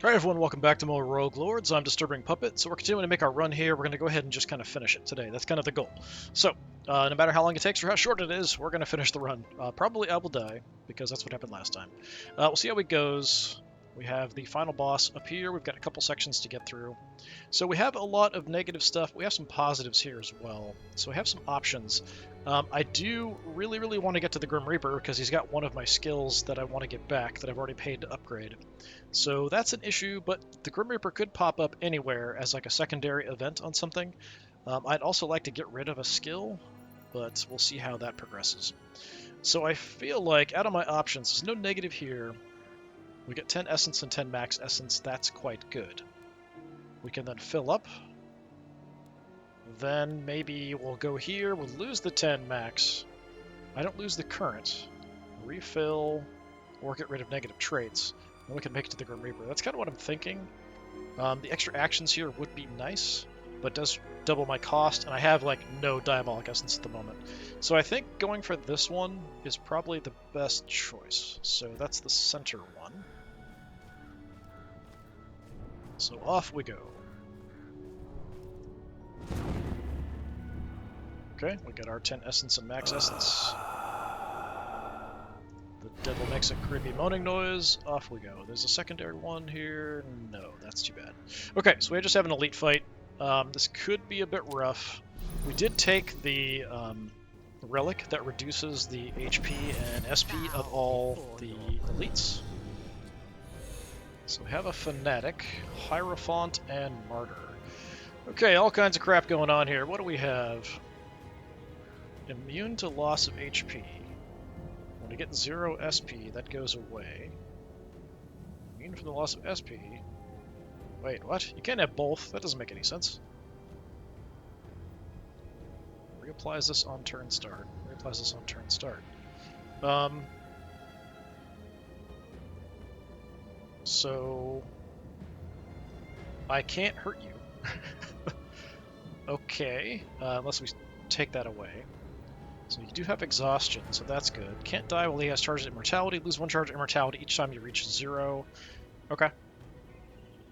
Alright everyone, welcome back to more Rogue Lords. I'm DisturbingPuppet. So we're continuing to make our run here. We're going to go ahead and just kind of finish it today. That's kind of the goal. So, no matter how long it takes or how short it is, we're going to finish the run. Probably I will die, because that's what happened last time. We'll see how it goes. We have the final boss up here. We've got a couple sections to get through. So we have a lot of negative stuff. We have some positives here as well. So we have some options. I do really want to get to the Grim Reaper because he's got one of my skills that I want to get back that I've already paid to upgrade. So that's an issue, but the Grim Reaper could pop up anywhere as like a secondary event on something. I'd also like to get rid of a skill, but we'll see how that progresses. So I feel like out of my options, there's no negative here. We get 10 essence and 10 max essence. That's quite good. We can then fill up. Then maybe we'll go here. We'll lose the 10 max. I don't lose the current. Refill or get rid of negative traits. Then we can make it to the Grim Reaper. That's kind of what I'm thinking. The extra actions here would be nice, but does double my cost, and I have like no Diabolic Essence at the moment. So I think going for this one is probably the best choice. So that's the center one. So off we go. Okay, we got our 10 essence and max essence. The devil makes a creepy moaning noise. Off we go. There's a secondary one here. No, that's too bad. Okay, so we just have an elite fight. This could be a bit rough. We did take the relic that reduces the HP and SP of all the elites. So we have a Fanatic, Hierophant, and Martyr. Okay, all kinds of crap going on here. What do we have? Immune to loss of HP. When you get 0 SP, that goes away. Immune from the loss of SP. Wait, what? You can't have both. That doesn't make any sense. Reapplies this on turn start. Reapplies this on turn start. So I can't hurt you. Okay, unless we take that away. So you do have exhaustion, so that's good. Can't die while he has charged immortality. Lose 1 charge of immortality each time you reach 0. Okay.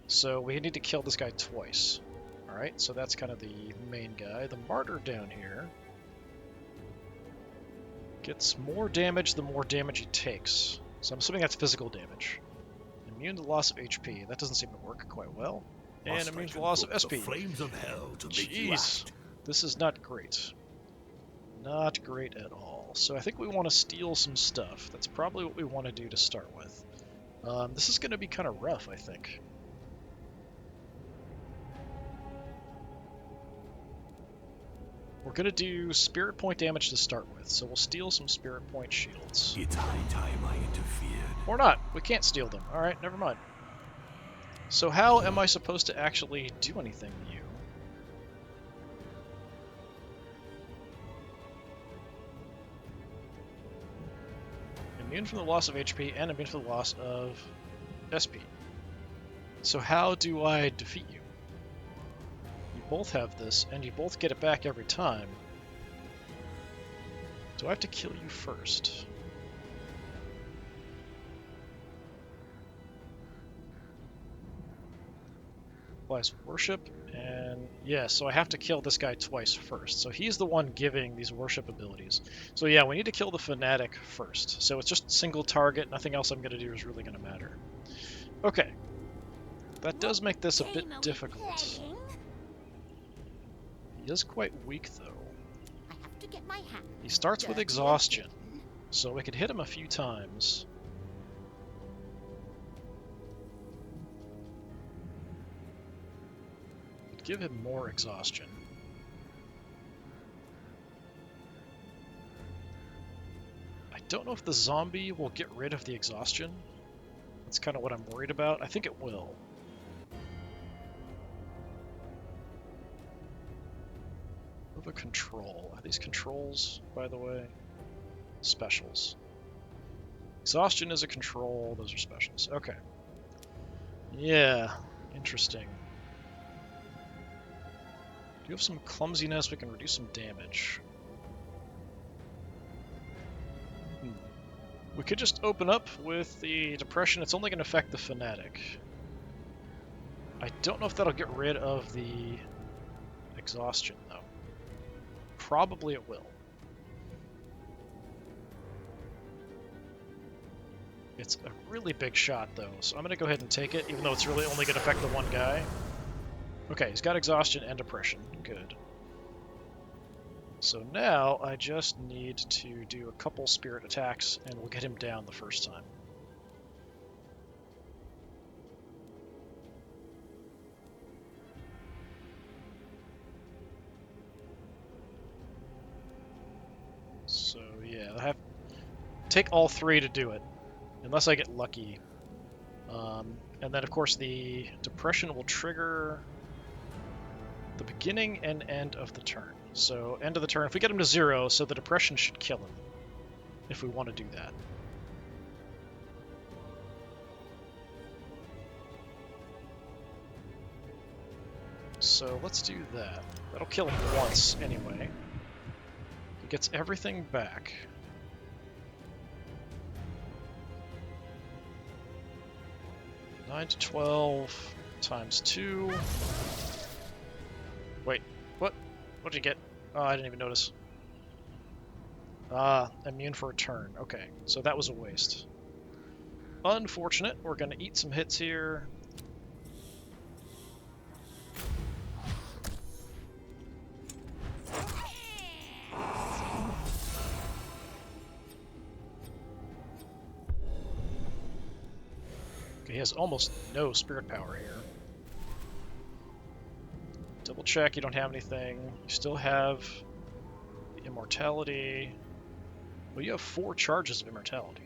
So we need to kill this guy twice. Alright, so that's kind of the main guy. The martyr down here gets more damage the more damage he takes. So I'm assuming that's physical damage. Immune to loss of HP. That doesn't seem to work quite well. And immune to the loss of SP. Flames of hell to Jeez, this is not great. Not great at all. So I think we want to steal some stuff. That's probably what we want to do to start with. This is going to be kind of rough, I think. We're going to do spirit point damage to start with, so we'll steal some spirit point shields. It's high time I interfered. Or not. We can't steal them. Alright, never mind. So how am I supposed to actually do anything to you? Immune from the loss of HP and immune from the loss of SP. So how do I defeat you? You both have this, and you both get it back every time. Do I have to kill you first? Applies worship, and yeah, so I have to kill this guy twice first. So he's the one giving these worship abilities. So yeah, we need to kill the Fanatic first. So it's just single target, nothing else I'm going to do is really going to matter. Okay. That does make this a bit difficult. He is quite weak, though. He starts with exhaustion, so we could hit him a few times. Give him more exhaustion. I don't know if the zombie will get rid of the exhaustion. That's kind of what I'm worried about. I think it will. Of a control. Are these controls, by the way? Specials. Exhaustion is a control. Those are specials. Okay. Yeah. Interesting. You have some clumsiness, we can reduce some damage. We could just open up with the depression. It's only going to affect the Fanatic. I don't know if that'll get rid of the exhaustion, though. Probably it will. It's a really big shot, though, so I'm going to go ahead and take it, even though it's really only going to affect the one guy. Okay, he's got exhaustion and depression. Good. So now I just need to do a couple spirit attacks, and we'll get him down the first time. So yeah, I have take all three to do it, unless I get lucky. And then of course the depression will trigger the beginning and end of the turn. So end of the turn, if we get him to 0, so the depression should kill him, if we want to do that. So let's do that. That'll kill him once anyway. He gets everything back. Nine to 12 times 2. Wait, what? What did you get? Oh, I didn't even notice. Immune for a turn. Okay, so that was a waste. Unfortunate. We're going to eat some hits here. Okay, he has almost no spirit power here. Double check, you don't have anything. You still have the immortality. Well, you have 4 charges of immortality.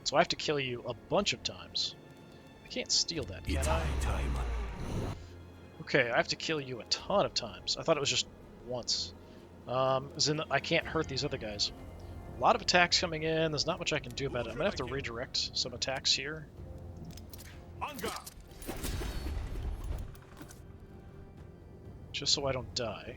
So I have to kill you a bunch of times. I can't steal that, can I? Okay, I have to kill you a ton of times. I thought it was just once. As in, I can't hurt these other guys. A lot of attacks coming in. There's not much I can do about it. I'm gonna have to redirect some attacks here. Just so I don't die.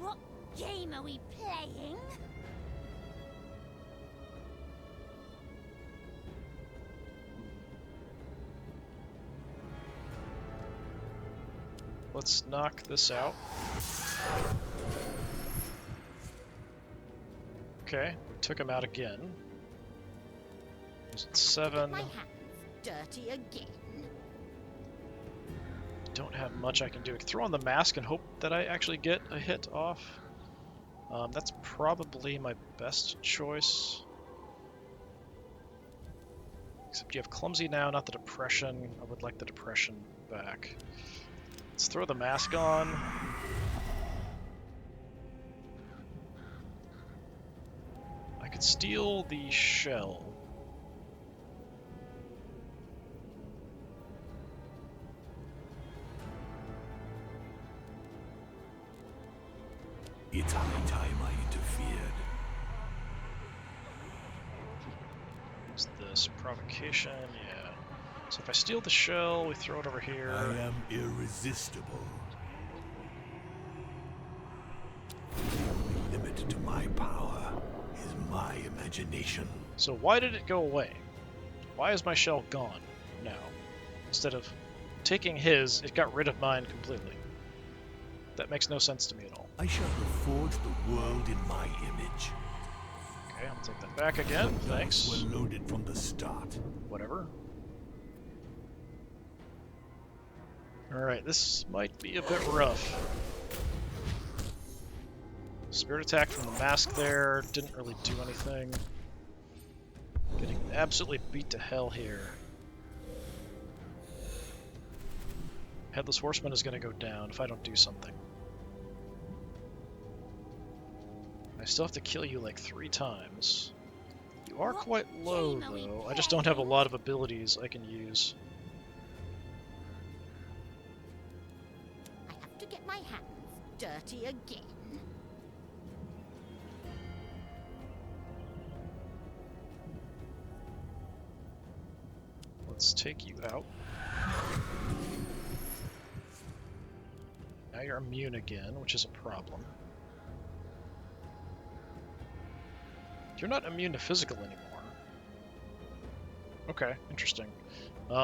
What game are we playing? Let's knock this out. Okay, we took him out again. He's at 7. My hands dirty again. Don't have much I can do. I can throw on the mask and hope that I actually get a hit off. That's probably my best choice. Except you have clumsy now, not the depression. I would like the depression back. Let's throw the mask on. I could steal the shell. It's high time I interfered. What's this? Provocation? Yeah. So if I steal the shell, we throw it over here. I am irresistible. The only limit to my power is my imagination. So why did it go away? Why is my shell gone now? Instead of taking his, it got rid of mine completely. That makes no sense to me at all. I shall reforge the world in my image. Okay, I'll take that back again. Thanks. We're loaded from the start. Whatever. Alright, this might be a bit rough. Spirit attack from the mask there didn't really do anything. Getting absolutely beat to hell here. Headless Horseman is going to go down if I don't do something. I still have to kill you like 3 times. You are quite low, though. I just don't have a lot of abilities I can use. I have to get my hands dirty again. Let's take you out. Now you're immune again, which is a problem. You're not immune to physical anymore. Okay, interesting. Who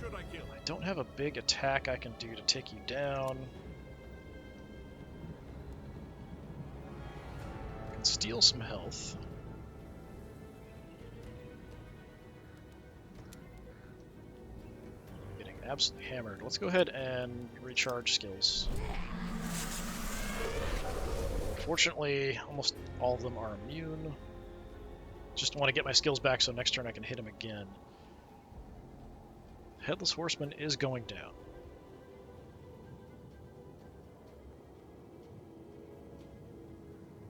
should I kill? I don't have a big attack I can do to take you down. I can steal some health. Getting absolutely hammered. Let's go ahead and recharge skills. Fortunately, almost all of them are immune. Just want to get my skills back so next turn I can hit him again. Headless Horseman is going down.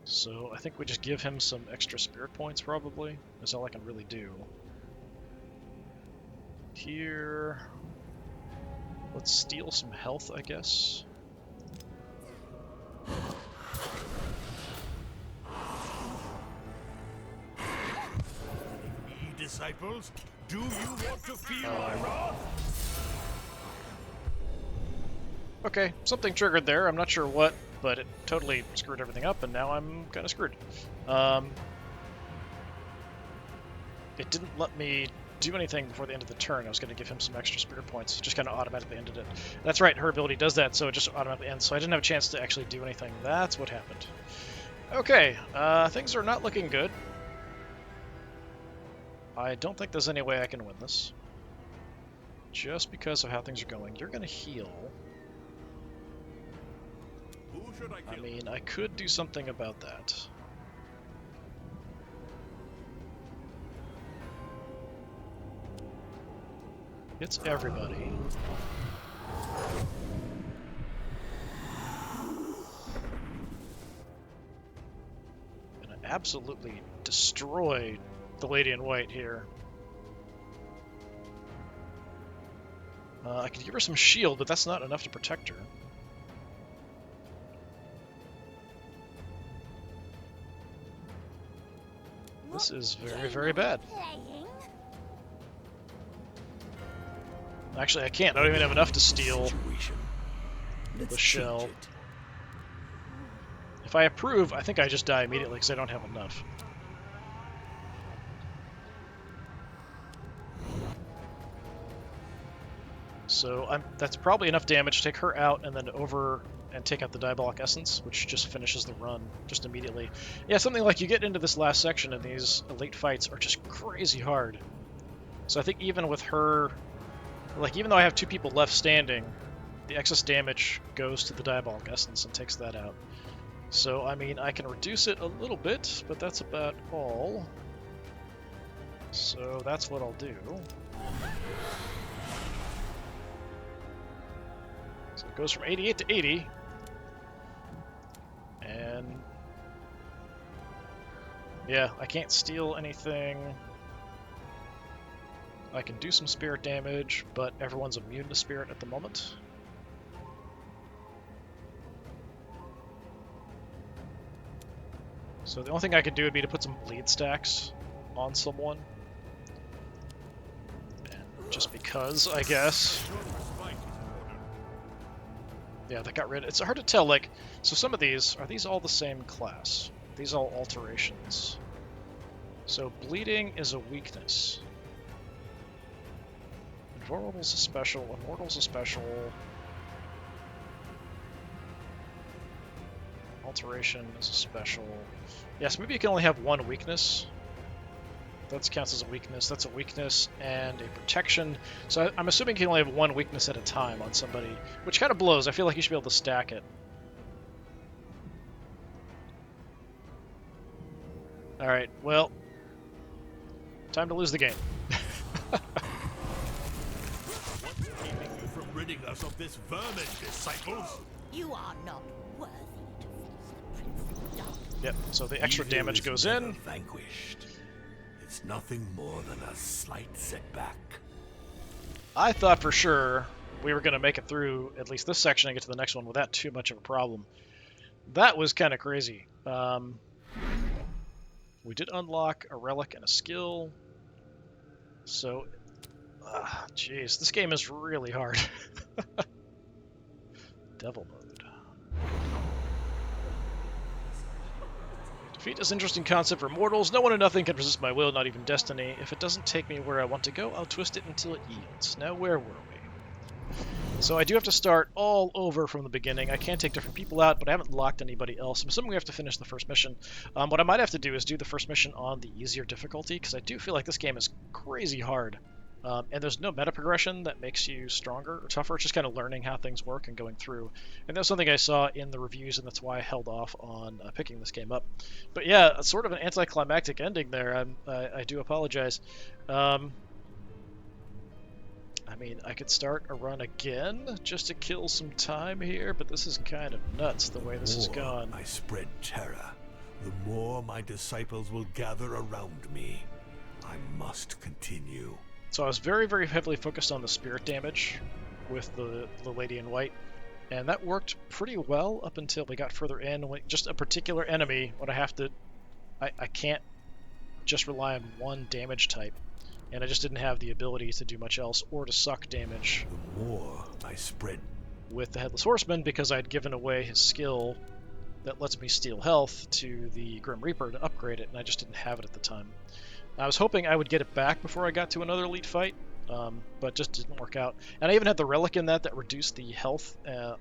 So I think we just give him some extra spirit points, probably. That's all I can really do. Here... let's steal some health, I guess. Disciples, do you want to feel my wrath? Okay, something triggered there. I'm not sure what, but it totally screwed everything up, and now I'm kind of screwed. It didn't let me do anything before the end of the turn. I was going to give him some extra spirit points. It just kind of automatically ended it. That's right, her ability does that, so it just automatically ends. So I didn't have a chance to actually do anything. That's what happened. Okay, things are not looking good. I don't think there's any way I can win this. Just because of how things are going. You're going to heal. Who should I kill? I mean, I could do something about that. It's everybody. Gonna absolutely destroy the Lady in White here. I could give her some shield, but that's not enough to protect her. This is very, very bad. Actually, I can't. I don't even have enough to steal the shell. If I approve, I think I just die immediately because I don't have enough. So that's probably enough damage to take her out and then over and take out the Diabolic Essence, which just finishes the run just immediately. Yeah, something like you get into this last section and these elite fights are just crazy hard. So I think even with her, like even though I have 2 people left standing, the excess damage goes to the Diabolic Essence and takes that out. So, I mean, I can reduce it a little bit, but that's about all. So that's what I'll do. So it goes from 88 to 80. And yeah, I can't steal anything. I can do some spirit damage, but everyone's immune to spirit at the moment. So the only thing I could do would be to put some bleed stacks on someone. And just because, I guess. Yeah, that got rid of it. It's hard to tell, like, so some of these, are these all the same class? These all alterations. So bleeding is a weakness. Invulnerable's a special, Immortal's a special. Alteration is a special. Yes, maybe you can only have one weakness. That counts as a weakness. That's a weakness and a protection. So I'm assuming you can only have one weakness at a time on somebody, which kind of blows. I feel like you should be able to stack it. Alright, well, time to lose the game. What's keeping you from ridding us of this vermin, disciples? You are not worthy to face the Prince of Darkness. Yep, so the extra Evil damage is goes never in. vanquished. It's nothing more than a slight setback. I thought for sure we were going to make it through at least this section and get to the next one without too much of a problem. That was kind of crazy. We did unlock a relic and a skill. So, jeez, this game is really hard. Devil mode. Defeat is an interesting concept for mortals. No one and nothing can resist my will, not even destiny. If it doesn't take me where I want to go, I'll twist it until it yields. Now, where were we? So I do have to start all over from the beginning. I can take different people out, but I haven't locked anybody else. I'm assuming we have to finish the first mission. What I might have to do is do the first mission on the easier difficulty, because I do feel like this game is crazy hard. And there's no meta progression that makes you stronger or tougher. It's just kind of learning how things work and going through. And that's something I saw in the reviews, and that's why I held off on picking this game up. But yeah, it's sort of an anticlimactic ending there. I do apologize. I mean, I could start a run again just to kill some time here, but this is kind of nuts the way this has gone. I spread terror, the more my disciples will gather around me. I must continue. So I was very, very heavily focused on the spirit damage with the lady in white, and that worked pretty well up until we got further in. When just a particular enemy, when I can't just rely on one damage type, and I just didn't have the ability to do much else or to suck damage. The more I spread with the Headless Horseman, because I'd given away his skill that lets me steal health to the Grim Reaper to upgrade it, and I just didn't have it at the time. I was hoping I would get it back before I got to another elite fight, but just didn't work out. And I even had the relic in that reduced the health and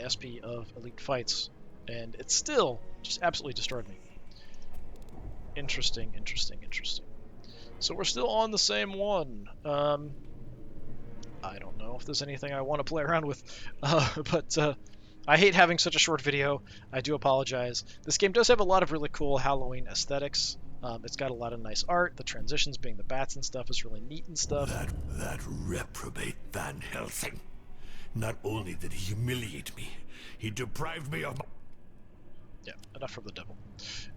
SP of elite fights, and it still just absolutely destroyed me. Interesting, interesting, interesting. So we're still on the same one. I don't know if there's anything I want to play around with, but I hate having such a short video. I do apologize. This game does have a lot of really cool Halloween aesthetics. It's got a lot of nice art. The transitions being the bats and stuff is really neat and stuff. That reprobate Van Helsing. Not only did he humiliate me, he deprived me of my... Yeah, enough from the devil.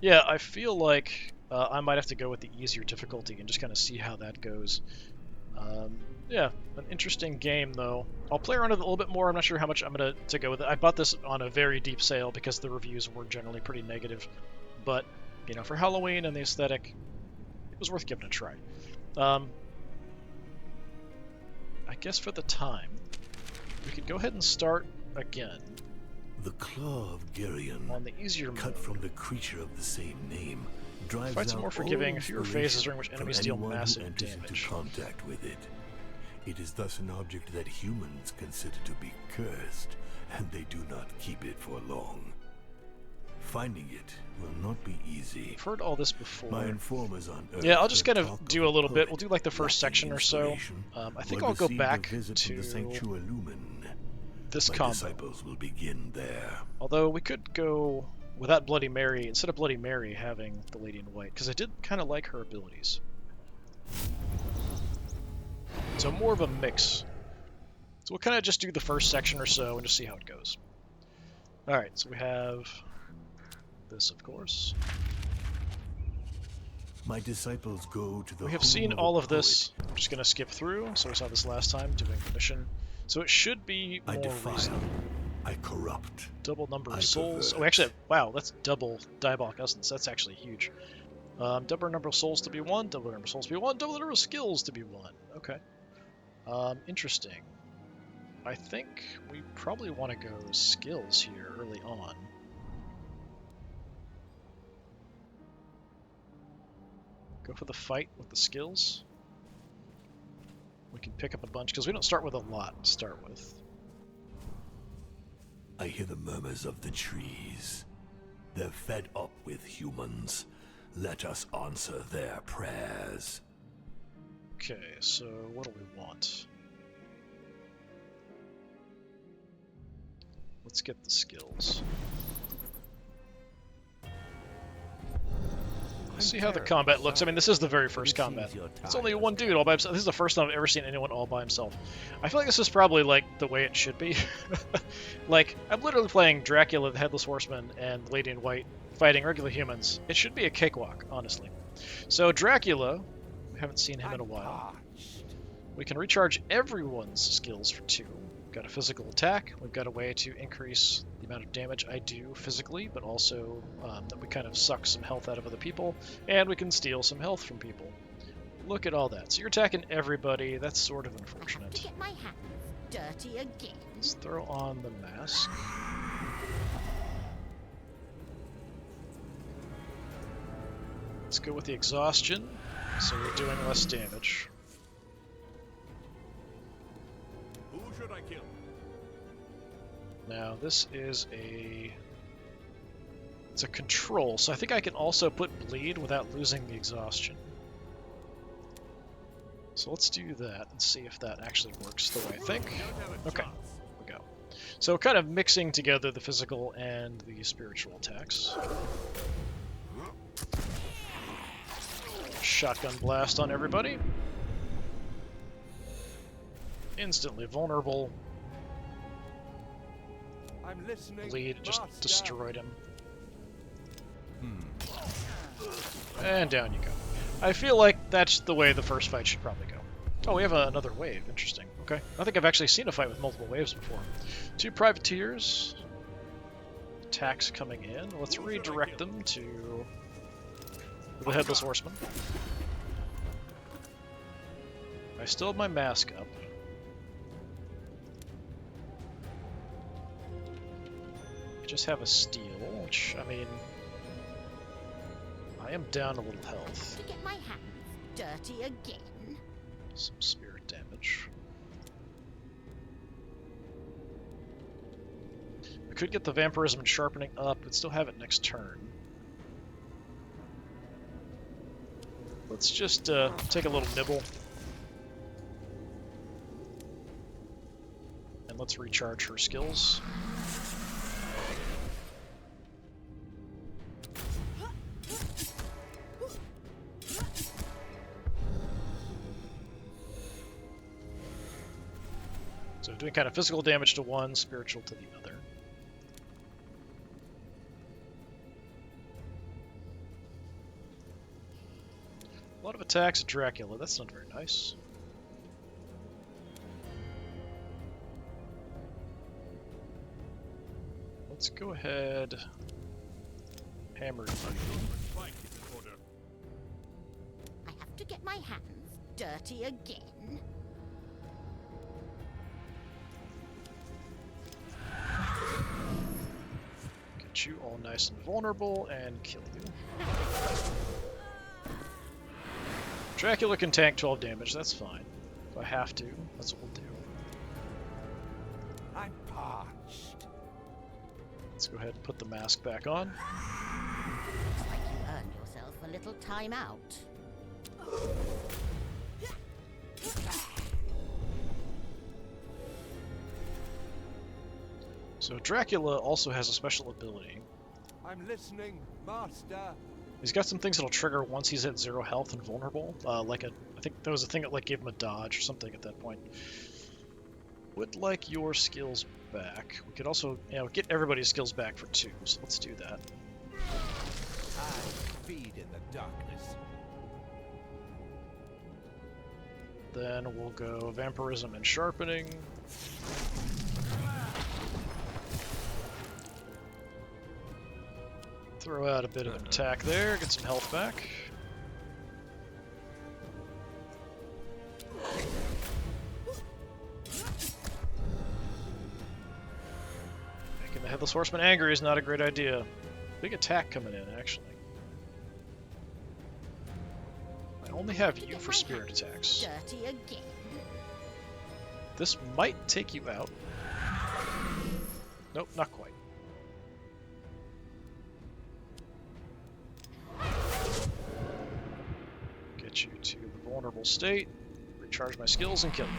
Yeah, I feel like I might have to go with the easier difficulty and just kind of see how that goes. Yeah, an interesting game, though. I'll play around with it a little bit more. I'm not sure how much I'm going to go with it. I bought this on a very deep sale because the reviews were generally pretty negative. But, you know, for Halloween and the aesthetic, it was worth giving a try. I guess for the time, we could go ahead and start again. The claw of Geryon, on the easier cut mode. from the creature of the same name, drives Fights are out more forgiving, all fewer phases during which from enemies deal anyone who massive enters damage. into contact with it. It is thus an object that humans consider to be cursed, and they do not keep it for long. Finding it will not be easy. I've heard all this before. My informers on Earth Yeah, I'll just have kind talked of do a little bit. poet We'll do like the first lacking section or so. inspiration, I think will I'll go receive a back visit from the to Sanctua Lumen. this My combo. disciples will begin there. Although we could go without Bloody Mary, instead of Bloody Mary having the Lady in White, because I did kind of like her abilities. So more of a mix. So we'll kind of just do the first section or so and just see how it goes. Alright, so we have this, of course. My disciples go to the We have home seen of all a of this. poet. I'm just going to skip through. So we saw this last time doing the mission. So it should be I more defile. recent. I corrupt. Double number I of souls. Oh, pervert. actually, wow, that's double diabolic essence. That's actually huge. Double number of souls to be 1, double number of souls to be 1, double number of skills to be 1. Okay. Interesting. I think we probably want to go skills here early on. Go for the fight with the skills. We can pick up a bunch, because we don't start with a lot to start with. I hear the murmurs of the trees. They're fed up with humans. Let us answer their prayers. Okay, so what do we want? Let's get the skills. Let's see how the combat looks. I mean, this is the very first combat. It's only one dude all by himself. This is the first time I've ever seen anyone all by himself. I feel like this is probably like the way it should be. Like, I'm literally playing Dracula, the Headless Horseman, and Lady in White fighting regular humans. It should be a cakewalk, honestly. So Dracula, we haven't seen him in a while. We can recharge everyone's skills for 2. We've got a physical attack. We've got a way to increase the amount of damage I do physically, but also that we kind of suck some health out of other people, and we can steal some health from people. Look at all that. So you're attacking everybody. That's sort of I have to unfortunate. get my hands dirty again. Let's throw on the mask. Let's go with the exhaustion, so we're doing less damage. Who should I kill? Now this is it's a control, so I think I can also put bleed without losing the exhaustion. So let's do that and see if that actually works the way I think. Okay, here we go. So kind of mixing together the physical and the spiritual attacks. Shotgun blast on everybody. Instantly vulnerable. I'm listening. Bleed just Master. destroyed him. And down you go. I feel like that's the way the first fight should probably go. Oh, we have another wave. Interesting. Okay. I don't think I've actually seen a fight with multiple waves before. 2 privateers. Attacks coming in. Let's redirect them to the Headless Horseman. I still have my mask up. I just have a steal, which, I mean, I am down a little health. To get my hands dirty again. Some spirit damage. I could get the vampirism and sharpening up, but still have it next turn. Let's just take a little nibble. And let's recharge her skills. So doing kind of physical damage to one, spiritual to the other. A lot of attacks at Dracula, that's not very nice. Let's go ahead, hammer. I have to get my hands dirty again. Get you all nice and vulnerable and kill you. Dracula can tank 12 damage, that's fine. If I have to, that's what we'll do. I'm parched. Let's go ahead and put the mask back on. Looks like you earned yourself a little time out. So Dracula also has a special ability. I'm listening, Master. He's got some things that'll trigger once he's at 0 health and vulnerable. I think there was a thing that like gave him a dodge or something at that point. Would like your skills back. We could also, get everybody's skills back for 2, so let's do that. I feed in the darkness. Then we'll go vampirism and sharpening. Throw out a bit of an attack there, get some health back. Making the Headless Horseman angry is not a great idea. Big attack coming in, actually. I only have you for spirit attacks. Dirty again. This might take you out. Nope, not quite. Get you to the vulnerable state, recharge my skills, and kill you.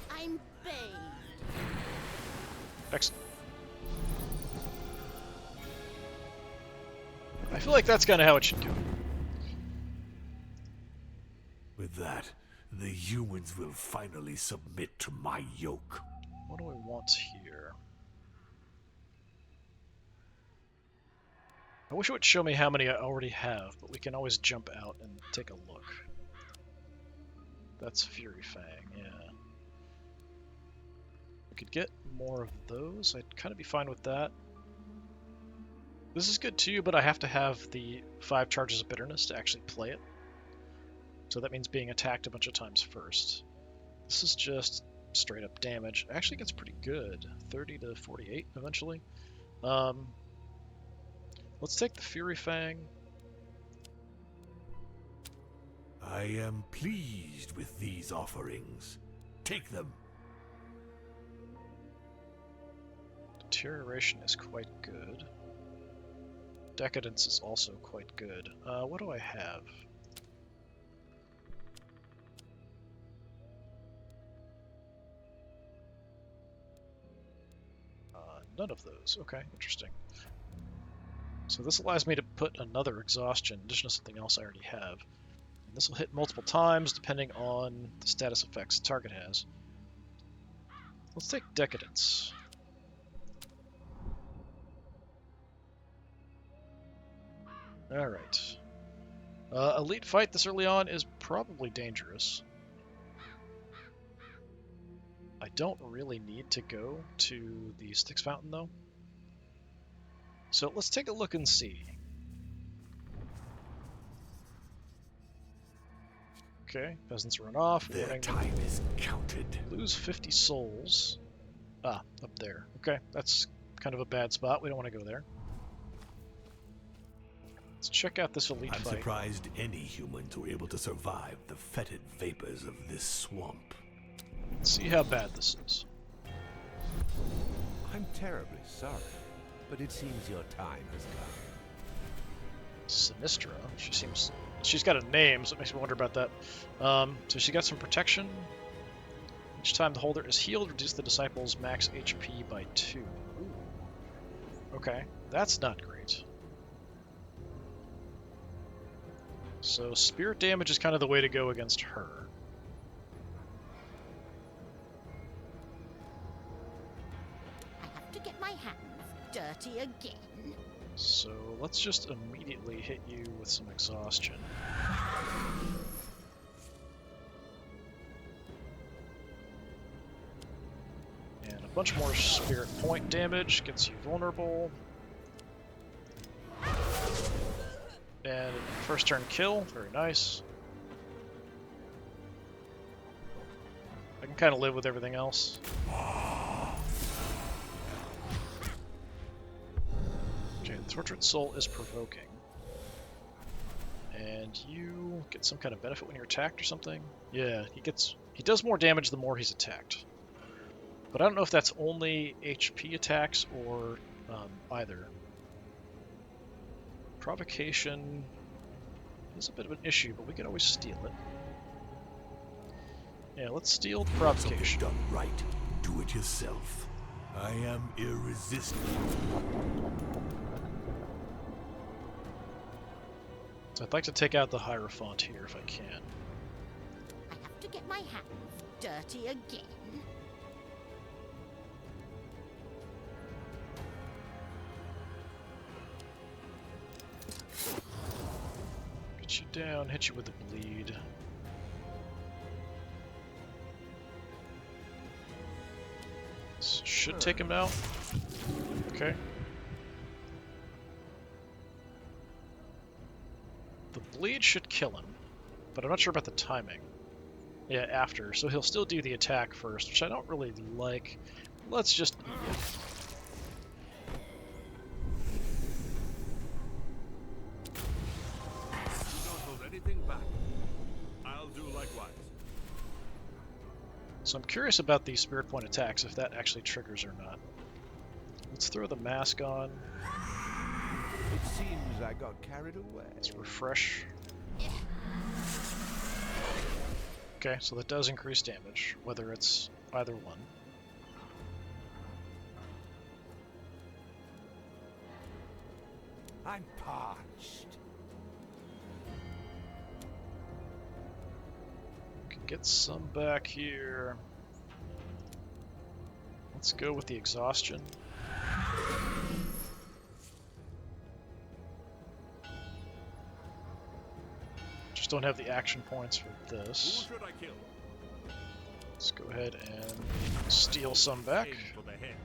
I'm bathed. Excellent. I feel like that's kind of how it should go. With that, the humans will finally submit to my yoke. What do we want here? I wish it would show me how many I already have, but we can always jump out and take a look. That's Fury Fang, yeah. We could get more of those. I'd kind of be fine with that. This is good too, but I have to have the 5 charges of bitterness to actually play it. So that means being attacked a bunch of times first. This is just straight up damage. It actually gets pretty good. 30 to 48 eventually. Let's take the Fury Fang. I am pleased with these offerings. Take them. Deterioration is quite good. Decadence is also quite good. What do I have? None of those. Okay, interesting. So this allows me to put another exhaustion in addition to something else I already have. And this will hit multiple times depending on the status effects the target has. Let's take Decadence. Alright. Elite fight this early on is probably dangerous. I don't really need to go to the Styx Fountain, though. So let's take a look and see. Okay, peasants run off. Their time is counted. Lose 50 souls. Ah, up there. Okay, that's kind of a bad spot. We don't want to go there. Let's check out this elite I'm fight. surprised any humans were able to survive the fetid vapors of this swamp. Let's see how bad this is. I'm terribly sorry, but it seems your time has come. Sinistra. She's got a name, so it makes me wonder about that. So she got some protection. Each time the holder is healed, reduce the disciple's max HP by 2. Ooh. Okay, that's not great. So spirit damage is kind of the way to go against her. I have to get my hands dirty again. So let's just immediately hit you with some exhaustion. And a bunch more spirit point damage gets you vulnerable. And first turn kill, very nice. I can kind of live with everything else. Okay, the Tortured Soul is provoking. And you get some kind of benefit when you're attacked or something? Yeah, he does more damage the more he's attacked. But I don't know if that's only HP attacks or either. Provocation is a bit of an issue, but we can always steal it. Yeah, let's steal the provocation. Done right. Do it yourself. I am irresistible. So I'd like to take out the Hierophant here if I can. I have to get my hands dirty again. Get you down, hit you with the bleed. This should take him out. Okay. The bleed should kill him, but I'm not sure about the timing. Yeah, after. So he'll still do the attack first, which I don't really like. Let's just eat it. So I'm curious about the Spirit Point attacks, if that actually triggers or not. Let's throw the mask on. It seems I got carried away. Let's refresh. Okay, so that does increase damage, whether it's either one. I'm parched. Can get some back here. Let's go with the exhaustion. Just don't have the action points for this. Who should I kill? Let's go ahead and steal some back. Aim for the head.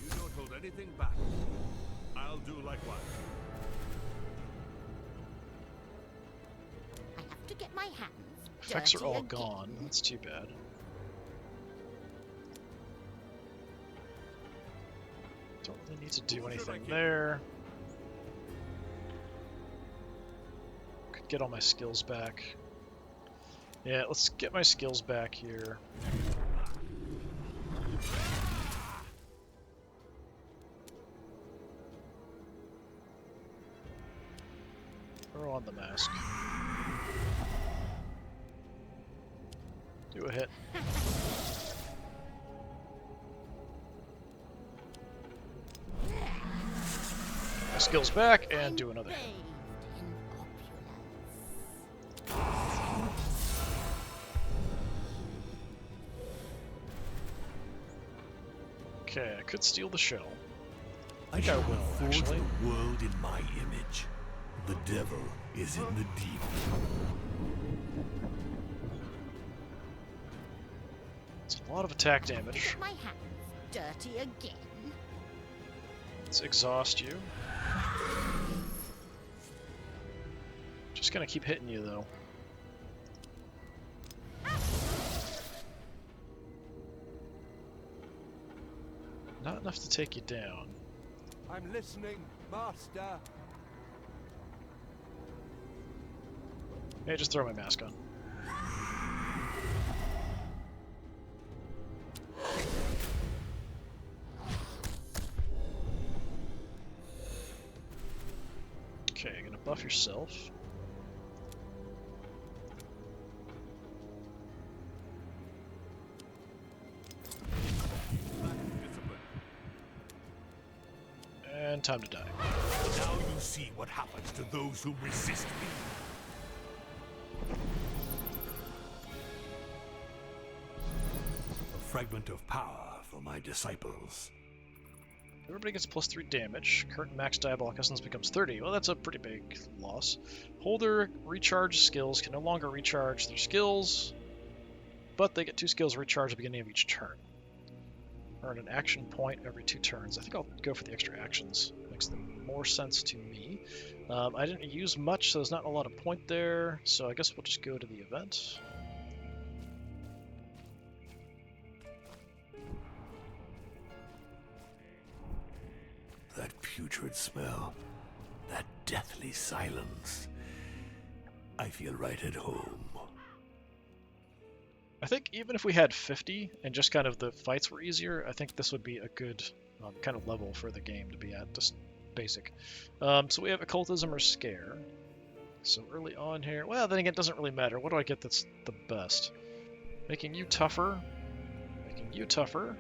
You don't hold anything back. I'll do likewise. I have to get my hands Effects are dirty all again. gone. That's too bad. Don't really need to do anything there. get all my skills back. Yeah, let's get my skills back here. Throw on the mask. Do a hit. My skills back and do another hit. Okay, I could steal the shell. I think I will, forge actually. the world in my image. The devil is in the deep. It's a lot of attack damage. Get my hands dirty again. Let's exhaust you. Just gonna keep hitting you, though. Not enough to take you down. I'm listening, Master. Hey, just throw my mask on. Okay, you're gonna buff yourself. And time to die. Now you see what happens to those who resist me. A fragment of power for my disciples. Everybody gets +3 damage. Current max diabolic essence becomes 30. Well, that's a pretty big loss. Holder recharge skills can no longer recharge their skills, but they get 2 skills recharged at the beginning of each turn. Earn an action point every 2 turns. I think I'll go for the extra actions. Makes them more sense to me. I didn't use much, so there's not a lot of point there, so I guess we'll just go to the event. That putrid smell. That deathly silence. I feel right at home. I think even if we had 50 and just kind of the fights were easier, I think this would be a good kind of level for the game to be at, just basic. So we have occultism or scare. So early on here, well, then again, it doesn't really matter. What do I get that's the best? Making you tougher, making you tougher,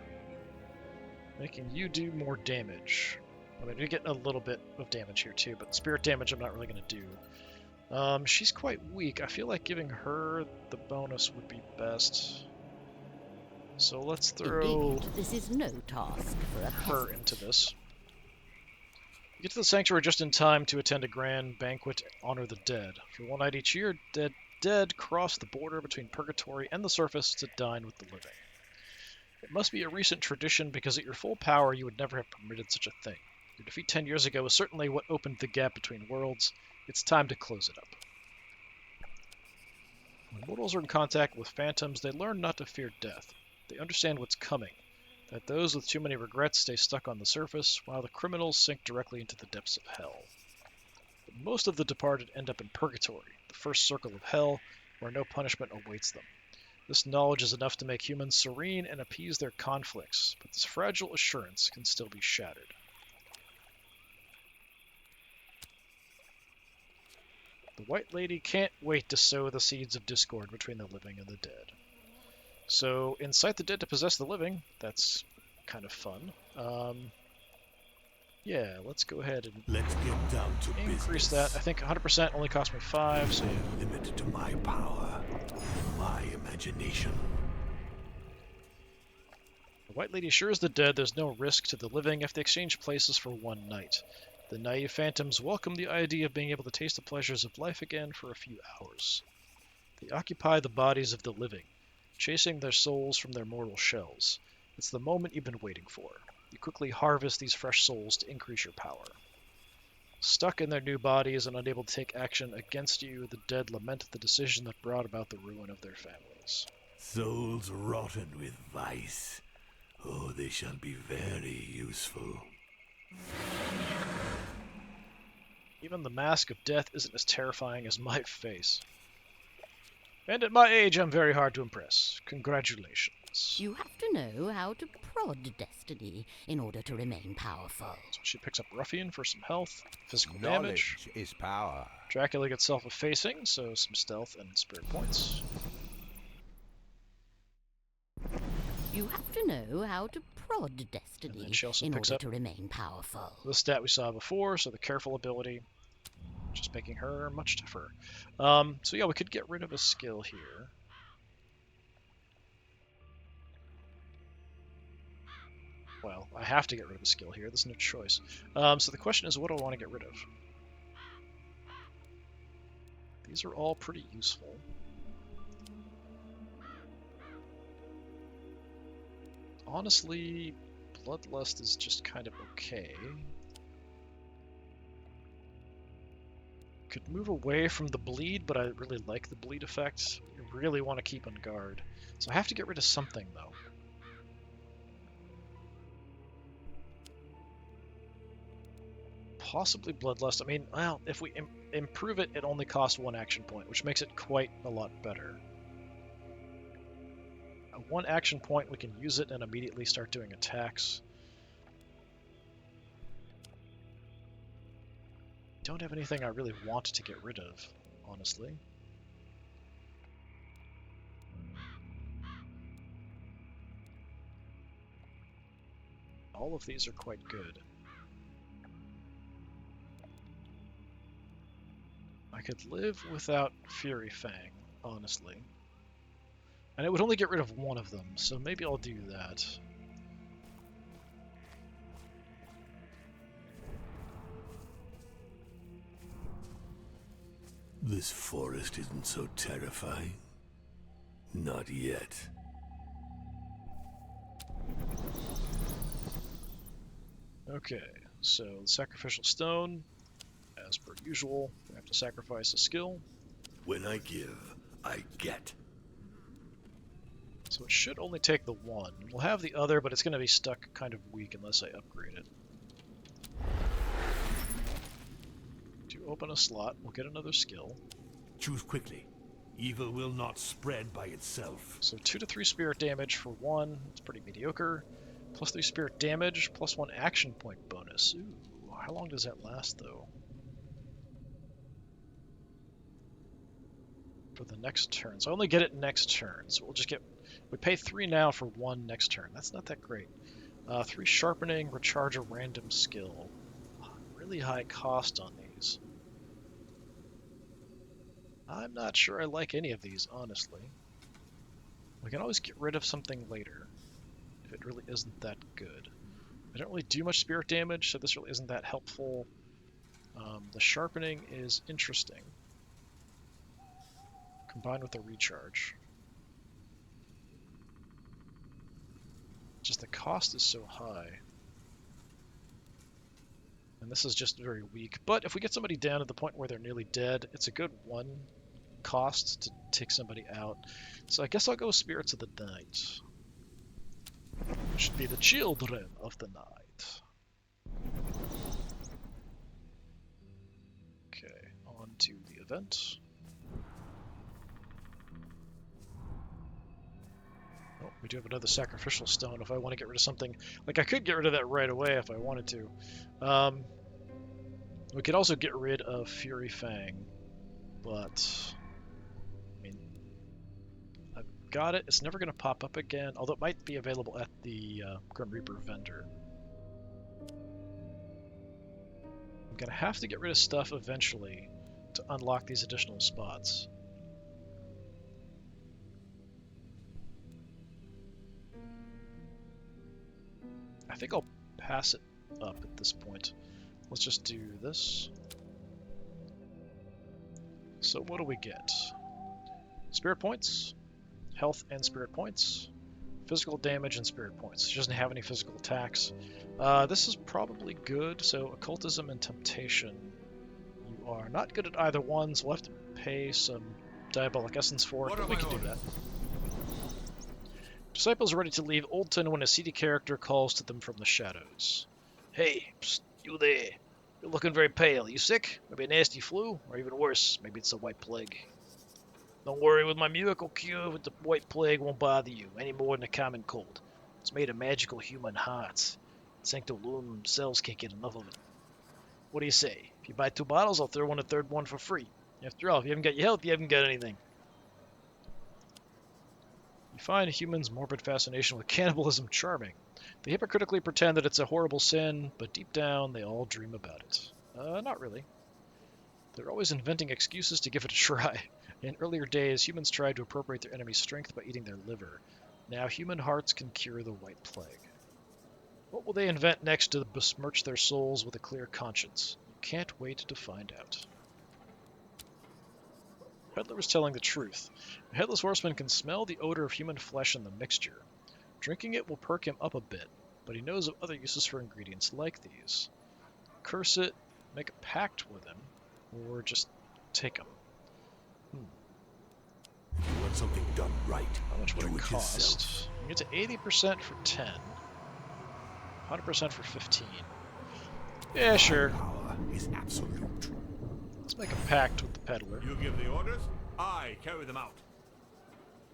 making you do more damage. I mean, we get a little bit of damage here too, but spirit damage I'm not really going to do. She's quite weak. I feel like giving her the bonus would be best. So let's throw Indeed, this is no task for a her peasant. into this. You get to the sanctuary just in time to attend a grand banquet to honor the dead. For one night each year, dead cross the border between purgatory and the surface to dine with the living. It must be a recent tradition because at your full power you would never have permitted such a thing. Your defeat 10 years ago was certainly what opened the gap between worlds. It's time to close it up. When mortals are in contact with phantoms, they learn not to fear death. They understand what's coming, that those with too many regrets stay stuck on the surface, while the criminals sink directly into the depths of hell. But most of the departed end up in purgatory, the first circle of hell, where no punishment awaits them. This knowledge is enough to make humans serene and appease their conflicts, but this fragile assurance can still be shattered. The White Lady can't wait to sow the seeds of discord between the living and the dead. So, incite the dead to possess the living. That's kind of fun. Yeah, let's go ahead and Let's get down to increase business. that. I think 100% only cost me 5, so Limit to my power, my imagination. the White Lady assures the dead there's no risk to the living if they exchange places for one night. The naive phantoms welcome the idea of being able to taste the pleasures of life again for a few hours. They occupy the bodies of the living, chasing their souls from their mortal shells. It's the moment you've been waiting for. You quickly harvest these fresh souls to increase your power. Stuck in their new bodies and unable to take action against you, the dead lament the decision that brought about the ruin of their families. Souls rotten with vice. Oh, they shall be very useful. Even the mask of death isn't as terrifying as my face. And at my age, I'm very hard to impress. Congratulations. You have to know how to prod destiny in order to remain powerful. So she picks up Ruffian for some health, physical damage. Knowledge is power. Dracula gets self-effacing, so some stealth and spirit points. You have to know how to prod destiny she also in picks order up to remain powerful. the stat we saw before, so the careful ability, just making her much tougher. So yeah, we could get rid of a skill here. Well, I have to get rid of a skill here. There's no choice. So the question is, what do I want to get rid of? These are all pretty useful. Honestly, Bloodlust is just kind of okay. Could move away from the bleed, but I really like the bleed effect. You really want to keep on guard. So I have to get rid of something, though. Possibly Bloodlust. I mean, well, if we improve it, it only costs 1 action point, which makes it quite a lot better. 1 action point, we can use it and immediately start doing attacks. Don't have anything I really want to get rid of, honestly. All of these are quite good. I could live without Fury Fang, honestly. And it would only get rid of 1 of them, so maybe I'll do that. This forest isn't so terrifying. Not yet. Okay, so the Sacrificial Stone, as per usual, we have to sacrifice a skill. When I give, I get. So it should only take the 1. We'll have the other, but it's going to be stuck kind of weak unless I upgrade it. To open a slot, we'll get another skill. Choose quickly. Evil will not spread by itself. So 2 to 3 spirit damage for 1. It's pretty mediocre. Plus 3 spirit damage, plus 1 action point bonus. Ooh, how long does that last, though? For the next turn. So I only get it next turn. So we'll just get... We pay 3 now for 1 next turn. That's not that great. 3 sharpening, recharge a random skill. Really high cost on these. I'm not sure I like any of these, honestly. We can always get rid of something later, if it really isn't that good. I don't really do much spirit damage, so this really isn't that helpful. The sharpening is interesting, combined with the recharge. Just the cost is so high. And this is just very weak. But if we get somebody down to the point where they're nearly dead, it's a good 1 cost to take somebody out. So I guess I'll go Spirits of the Night. Should be the children of the night. Okay, on to the event. Oh, we do have another Sacrificial Stone if I want to get rid of something. Like, I could get rid of that right away if I wanted to. We could also get rid of Fury Fang, but... I mean, I've got it. It's never going to pop up again, although it might be available at the Grim Reaper vendor. I'm going to have to get rid of stuff eventually to unlock these additional spots. I think I'll pass it up at this point. Let's just do this. So what do we get? Spirit points, health and spirit points, physical damage and spirit points. She doesn't have any physical attacks. This is probably good, so occultism and temptation. You are not good at either one, so we'll have to pay some diabolic essence for it, but we can do that. Disciples are ready to leave Oldton when a seedy character calls to them from the shadows. Hey, psst, you there. You're looking very pale. You sick? Maybe a nasty flu? Or even worse, maybe it's a white plague. Don't worry, with my miracle cure, with the white plague won't bother you any more than a common cold. It's made of magical human hearts. Sanctolum cells can't get enough of it. What do you say? If you buy 2 bottles, I'll throw in a third one for free. After all, if you haven't got your health, you haven't got anything. You find a human's morbid fascination with cannibalism charming. They hypocritically pretend that it's a horrible sin, but deep down, they all dream about it. Not really. They're always inventing excuses to give it a try. In earlier days, humans tried to appropriate their enemy's strength by eating their liver. Now, human hearts can cure the white plague. What will they invent next to besmirch their souls with a clear conscience? You can't wait to find out. Peddler was telling the truth. The Headless Horseman can smell the odor of human flesh in the mixture. Drinking it will perk him up a bit, but he knows of other uses for ingredients like these. Curse it, make a pact with him, or just take him. If you want something done right, How much would do it it cost? yourself. You get to 80% for 10. 100% for 15. Yeah, sure. Power is absolute. Let's make a pact with the peddler. You give the orders, I carry them out.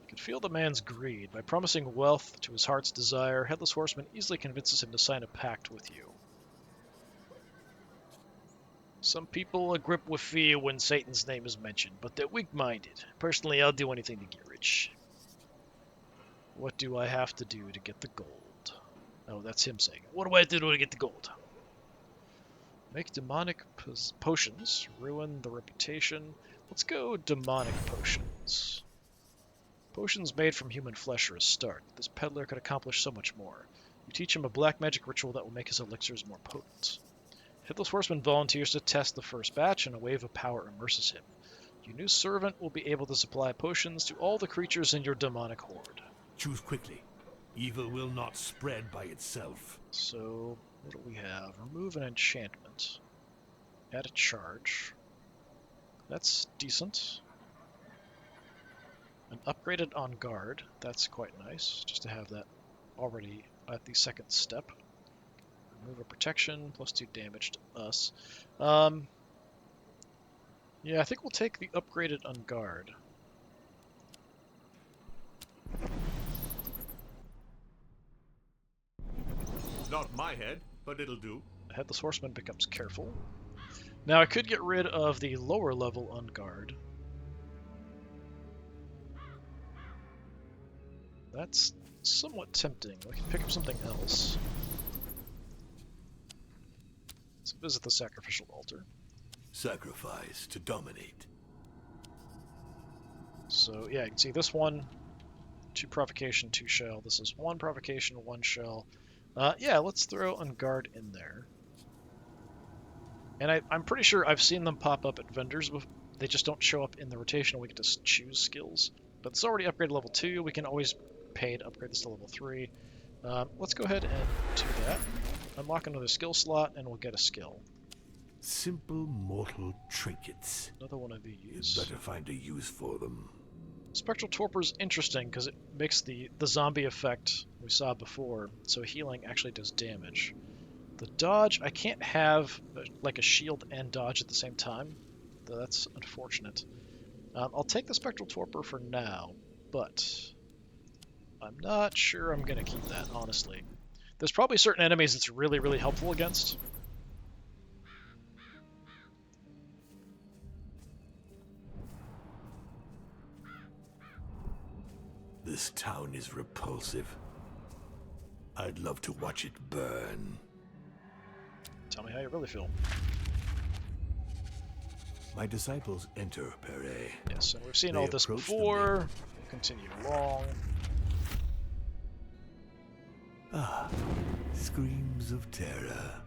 You can feel the man's greed. By promising wealth to his heart's desire, Headless Horseman easily convinces him to sign a pact with you. Some people are gripped with fear when Satan's name is mentioned, but they're weak-minded. Personally, I'll do anything to get rich. What do I have to do to get the gold? Oh, that's him saying it. What do I have to do to get the gold? Make demonic potions. Ruin the reputation. Let's go demonic potions. Potions made from human flesh are a start. This peddler could accomplish so much more. You teach him a black magic ritual that will make his elixirs more potent. Headless Horseman volunteers to test the first batch, and a wave of power immerses him. Your new servant will be able to supply potions to all the creatures in your demonic horde. Choose quickly. Evil will not spread by itself. So, what do we have? Remove an enchantment. Add a charge. That's decent. An upgraded on guard. That's quite nice, just to have that already at the second step. Remove a protection, plus 2 damage to us. Yeah, I think we'll take the upgraded on guard. Not my head, but it'll do. The Headless Horseman becomes careful. Now I could get rid of the lower level on guard. That's somewhat tempting. I can pick up something else. Let's visit the sacrificial altar. Sacrifice to dominate. So yeah, you can see this one, 2 provocation, 2 shell. This is 1 provocation, 1 shell. Yeah, let's throw on guard in there. And I'm pretty sure I've seen them pop up at vendors. They just don't show up in the rotation. We get to choose skills. But it's already upgraded level 2. We can always pay to upgrade this to level 3. Let's go ahead and do that. Unlock another skill slot, and we'll get a skill. Simple mortal trinkets. Another one of You these. better find a use for them. Spectral Torpor's interesting because it makes the zombie effect we saw before, so healing actually does damage. The dodge, I can't have like a shield and dodge at the same time, though that's unfortunate. I'll take the Spectral Torpor for now, but I'm not sure I'm going to keep that, honestly. There's probably certain enemies it's really, really helpful against. This town is repulsive. I'd love to watch it burn. Tell me how you really feel. My disciples enter, Pere. Yes, and we've seen They all this approach the before. maiden. We'll continue along. Ah, screams of terror.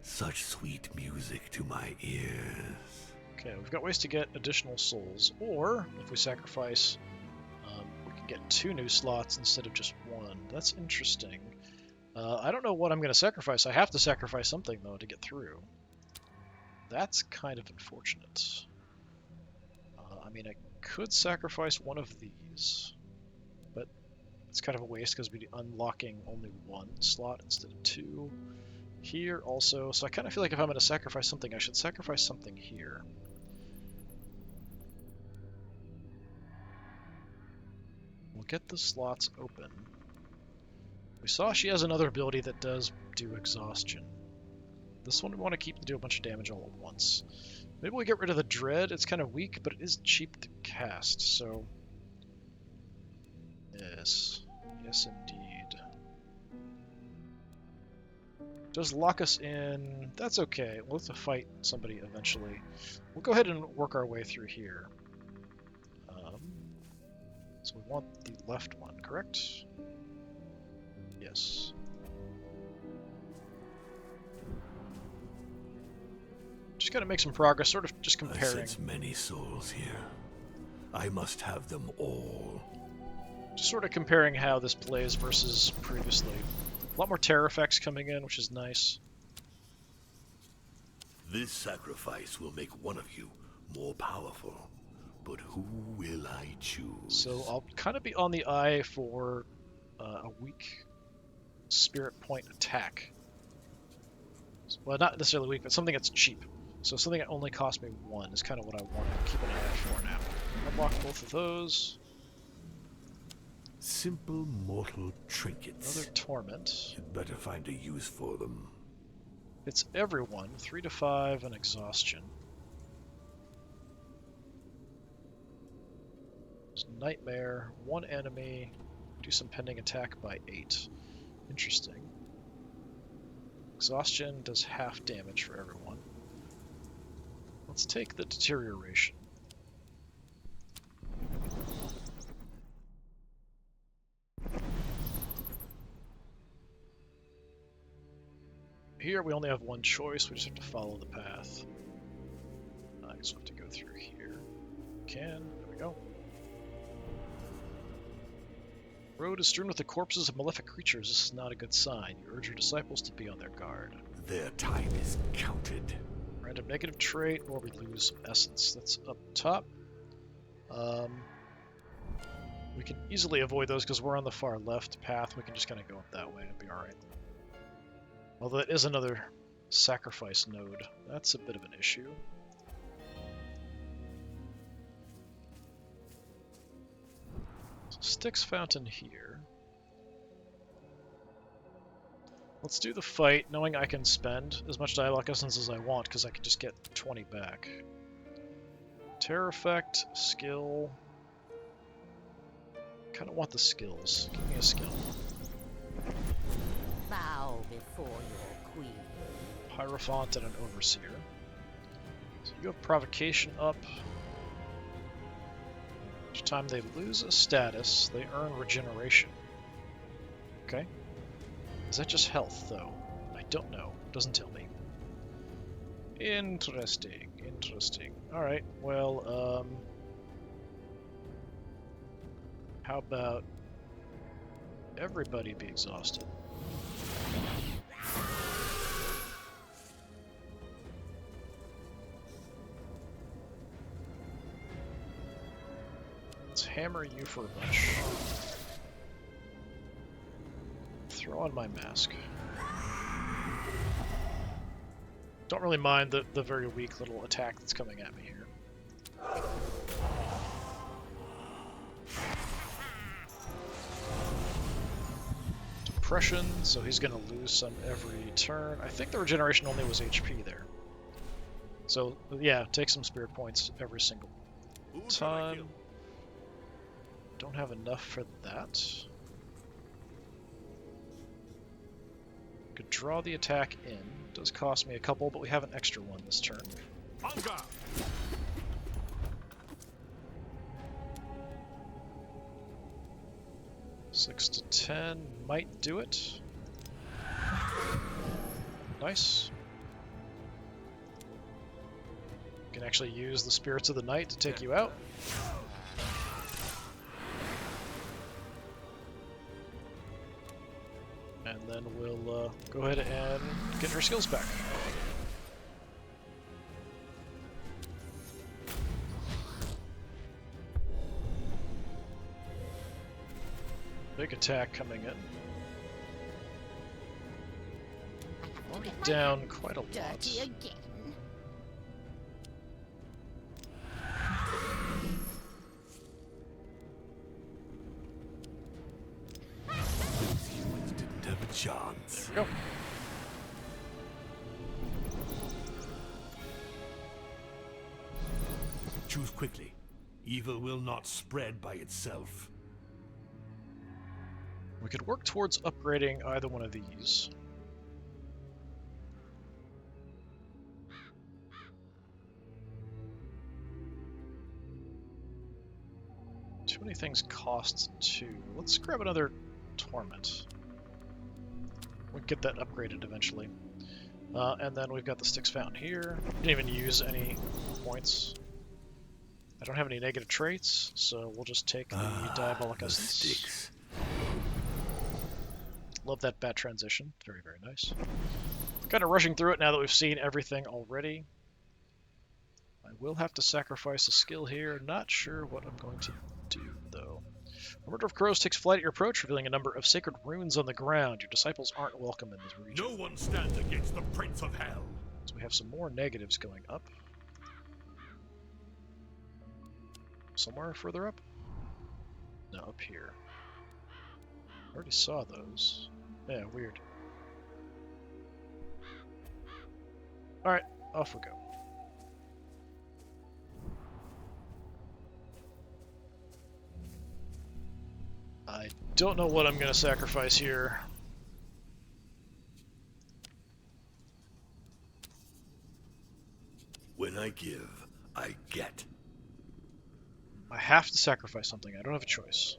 Such sweet music to my ears. Okay, we've got ways to get additional souls, or if we sacrifice, we can get 2 new slots instead of just 1. That's interesting. I don't know what I'm going to sacrifice. I have to sacrifice something, though, to get through. That's kind of unfortunate. I mean, I could sacrifice one of these, but it's kind of a waste because we'd be unlocking only 1 slot instead of 2. Here also, so I kind of feel like if I'm going to sacrifice something, I should sacrifice something here. We'll get the slots open. We saw she has another ability that does do exhaustion. This one we want to keep to do a bunch of damage all at once. Maybe we get rid of the Dread. It's kind of weak, but it is cheap to cast, so... Yes. Yes, indeed. Does lock us in... That's okay. We'll have to fight somebody eventually. We'll go ahead and work our way through here. So we want the left one, correct? Yes. Just gotta make some progress, sort of just comparing. I sense many souls here. I must have them all. Just sort of comparing how this plays versus previously. A lot more terror effects coming in, which is nice. This sacrifice will make one of you more powerful. But who will I choose? So I'll kind of be on the eye for a weak spirit point attack. Well, not necessarily weak, but something that's cheap. So something that only cost me 1 is kind of what I want to keep an eye out for now. Unlock both of those. Simple mortal trinkets. Another torment. You'd better find a use for them. It's everyone. 3 to 5 and exhaustion. Nightmare, 1 enemy, do some pending attack by 8. Interesting. Exhaustion does half damage for everyone. Let's take the deterioration. Here we only have one choice, we just have to follow the path. I guess we'll have to go through here. There we go. Road is strewn with the corpses of malefic creatures. This is not a good sign. You urge your disciples to be on their guard. Their time is counted. Random negative trait, or we lose some essence. That's up top. We can easily avoid those because we're on the far left path. We can just kind of go up that way and be alright. Although it is another sacrifice node. That's a bit of an issue. Styx Fountain here. Let's do the fight, knowing I can spend as much dialogue essence as I want, because I can just get 20 back. Terror effect, skill. Kind of want the skills. Give me a skill. Bow before your queen. Hierophant and an Overseer. So you have Provocation up. Each time they lose a status, they earn regeneration. Okay. Is that just health, though? I don't know. It doesn't tell me. Interesting. Interesting. Alright, well, how about everybody be exhausted? Let's hammer you for a bunch. Throw on my mask. Don't really mind the very weak little attack that's coming at me here. Depression, so he's going to lose some every turn. I think the regeneration only was HP there. So, yeah, take some spirit points every single time. Don't have enough for that. Could draw the attack in. Does cost me a couple, but we have an extra one this turn. Hunger! 6 to 10 might do it. Nice. You can actually use the Spirits of the Night to take you out. And then we'll go ahead and get her skills back. Big attack coming in. get my down hands quite a lot. dirty again. Those humans didn't have a chance. There we go. Choose quickly. Evil will not spread by itself. We could work towards upgrading either one of these. Too many things cost 2. Let's grab another Torment. We'll get that upgraded eventually. And then we've got the sticks found here. Didn't even use any points. I don't have any negative traits, so we'll just take the Diabolic The Essence. sticks. Love that bat transition. Very, very nice. Kind of rushing through it now that we've seen everything already. I will have to sacrifice a skill here. Not sure what I'm going to do, though. A Murder of Crows takes flight at your approach, revealing a number of sacred runes on the ground. Your disciples aren't welcome in this region. No one stands against the Prince of Hell. So we have some more negatives going up. Somewhere further up? No, up here. Already saw those. Yeah, weird. Alright, off we go. I don't know what I'm going to sacrifice here. When I give, I get. I have to sacrifice something. I don't have a choice.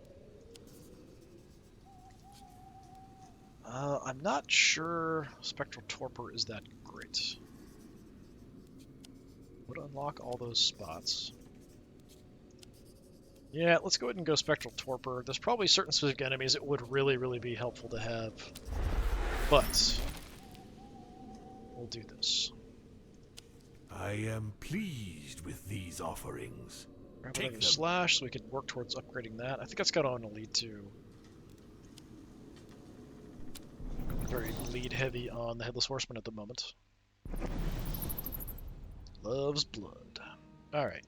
I'm not sure Spectral Torpor is that great. Would unlock all those spots. Yeah, let's go ahead and go Spectral Torpor. There's probably certain specific enemies it would really, really be helpful to have. But we'll do this. I am pleased with these offerings. Grab Take another them. slash so we can work towards upgrading that. I think that's got on a lead too. Very lead heavy on the Headless Horseman at the moment. Loves blood. Alright.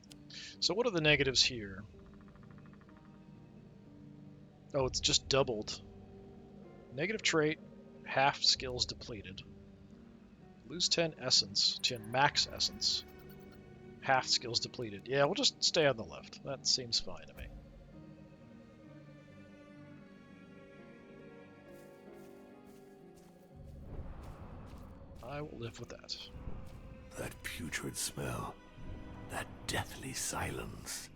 So what are the negatives here? Oh, it's just doubled. Negative trait, half skills depleted. Lose 10 essence, 10 max essence. Half skills depleted. Yeah, we'll just stay on the left. That seems fine to me. I will live with that. That putrid smell. That deathly silence.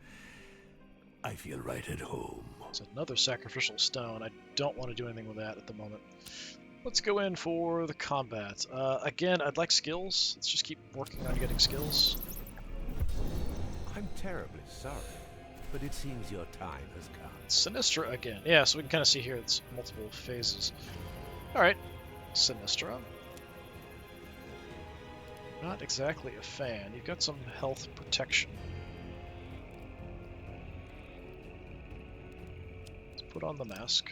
I feel right at home. It's another sacrificial stone. I don't want to do anything with that at the moment. Let's go in for the combat. Again, I'd like skills. Let's just keep working on getting skills. I'm terribly sorry, but it seems your time has come. Sinistra again. Yeah, so we can kind of see here it's multiple phases. Alright, Sinistra. Not exactly a fan. You've got some health protection. Let's put on the mask.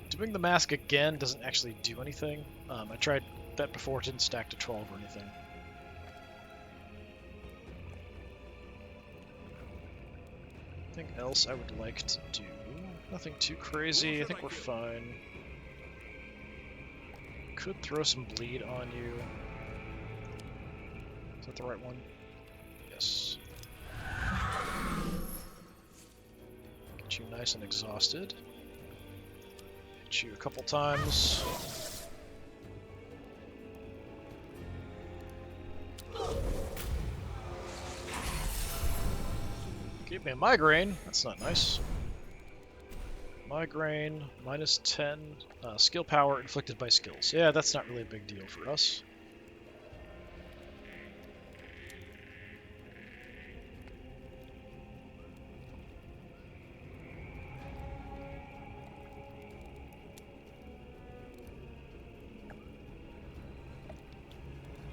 Doing the mask again doesn't actually do anything. I tried that before, it didn't stack to 12 or anything. Anything else I would like to do? Nothing too crazy, I think we're fine. Could throw some bleed on you. Is that the right one? Yes. Get you nice and exhausted. Hit you a couple times. Gave me a migraine. That's not nice. Migraine, minus 10, skill power inflicted by skills. Yeah, that's not really a big deal for us.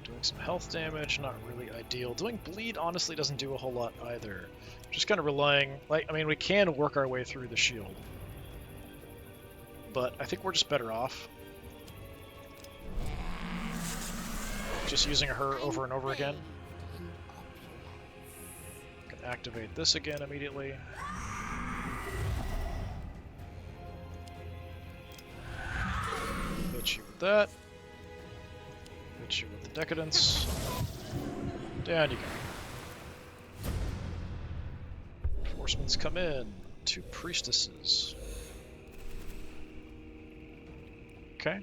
Doing some health damage, not really ideal. Doing bleed honestly doesn't do a whole lot either. Just kind of relying, like, I mean, we can work our way through the shield. but I think we're just better off just using her over and over again. Can activate this again immediately. Hit you with that. Hit you with the Decadence. Down you go. Horsemen's come in. 2 priestesses. Okay.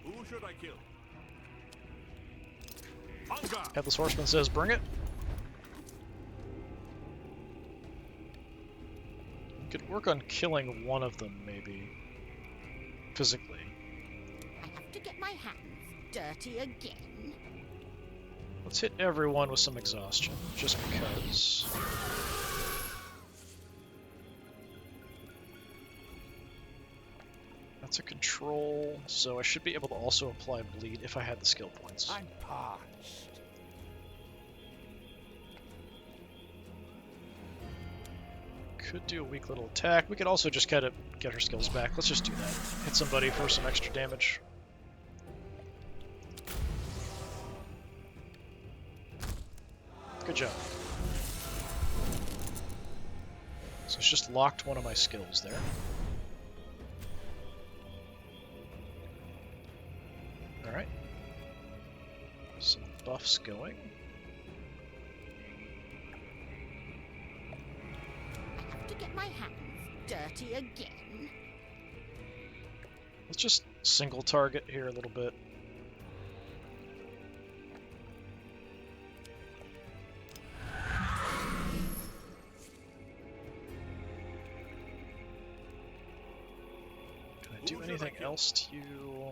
Who should I kill? Headless Horseman says, bring it. We could work on killing one of them, maybe. Physically. I have to get my hands dirty again. Let's hit everyone with some exhaustion, just because. That's a control, so I should be able to also apply bleed if I had the skill points. I'm parched. Could do a weak little attack. We could also just kind of get her skills back. Let's just do that. Hit somebody for some extra damage. Good job. So it's just locked one of my skills there. Alright. Some buffs going. I have to get my hands dirty again. Let's just single target here a little bit. Can I do anything else to you?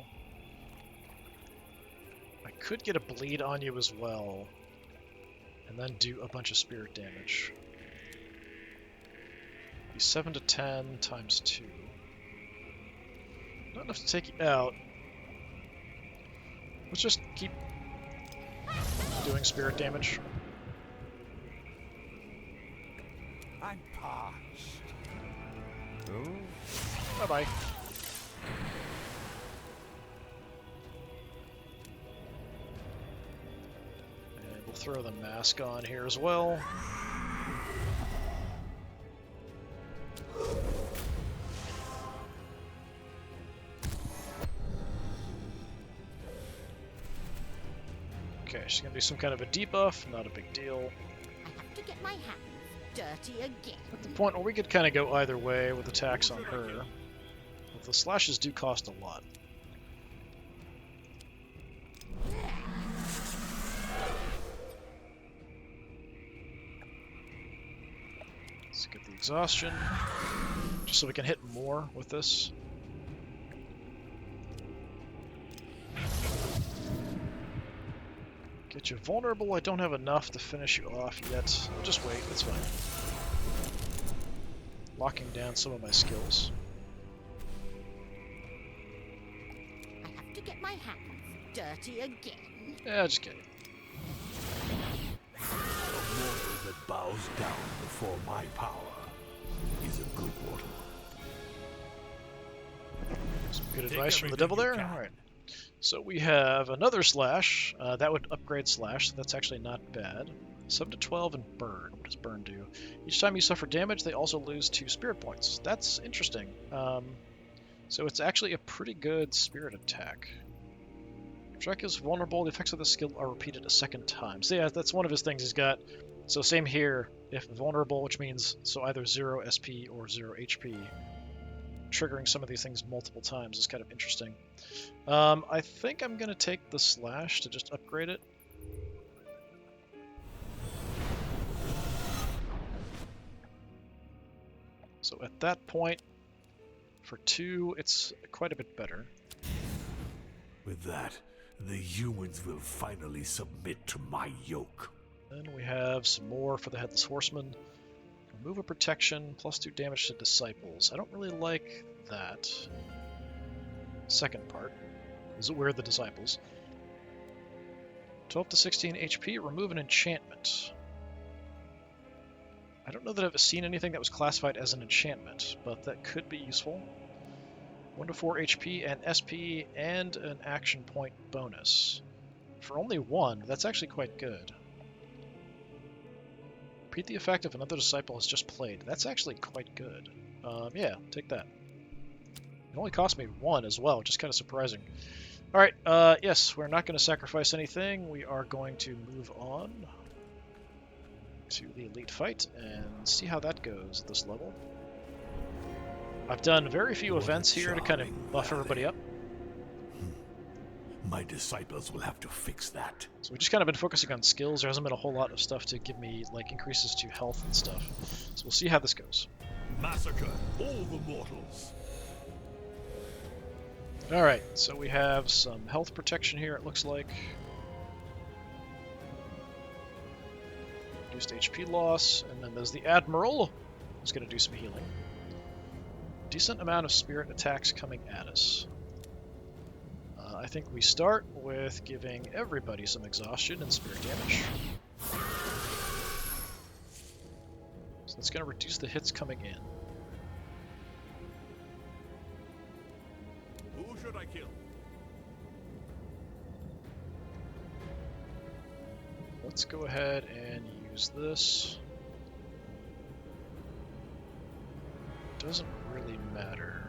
I could get a bleed on you as well, and then do a bunch of spirit damage. Be 7 to 10 times 2. Not enough to take you out. Let's just keep doing spirit damage. I'm parched. Oh? Bye-bye. And we'll throw the mask on here as well. Okay, she's gonna do some kind of a debuff, not a big deal. I have to get my hands dirty again. At the point where we could kind of go either way with attacks on her. But the slashes do cost a lot. Let's get the exhaustion, just so we can hit more with this. Get you vulnerable. I don't have enough to finish you off yet. I'll just wait, it's fine. Locking down some of my skills. I have to get my hands dirty again. Yeah, just kidding. A mortal that bows down before my power is a good mortal. Some good advice from the devil there. Alright. So we have another slash. That would upgrade slash, so that's actually not bad. 7 to 12 and burn. What does burn do? Each time you suffer damage, they also lose 2 spirit points. That's interesting. So it's actually a pretty good spirit attack. If Dracula's vulnerable, the effects of the skill are repeated a second time. So yeah, that's one of his things he's got. So same here. If vulnerable, which means so either 0 SP or 0 HP, triggering some of these things multiple times is kind of interesting. I think I'm going to take the slash to just upgrade it. So at that point, for 2, it's quite a bit better. With that, the humans will finally submit to my yoke. Then we have some more for the Headless Horseman. Remove a protection, plus 2 damage to disciples. I don't really like that. Second part. We're the disciples. 12 to 16 HP, remove an enchantment. I don't know that I've seen anything that was classified as an enchantment, but that could be useful. 1 to 4 HP and SP and an action point bonus. For only 1, that's actually quite good. Repeat the effect if another disciple has just played. That's actually quite good. Yeah, take that. It only cost me 1 as well, which is kind of surprising. Alright, yes, we're not going to sacrifice anything. We are going to move on to the elite fight and see how that goes at this level. I've done very few events here to kind of buff everybody up. My disciples will have to fix that. So we've just kind of been focusing on skills. There hasn't been a whole lot of stuff to give me like increases to health and stuff. So we'll see how this goes. Massacre all the mortals. Alright, so we have some health protection here, it looks like. Reduced HP loss, and then there's the Admiral, who's going to do some healing. Decent amount of spirit attacks coming at us. I think we start with giving everybody some exhaustion and spirit damage. So that's going to reduce the hits coming in. Who should I kill? Let's go ahead and use this. Doesn't really matter.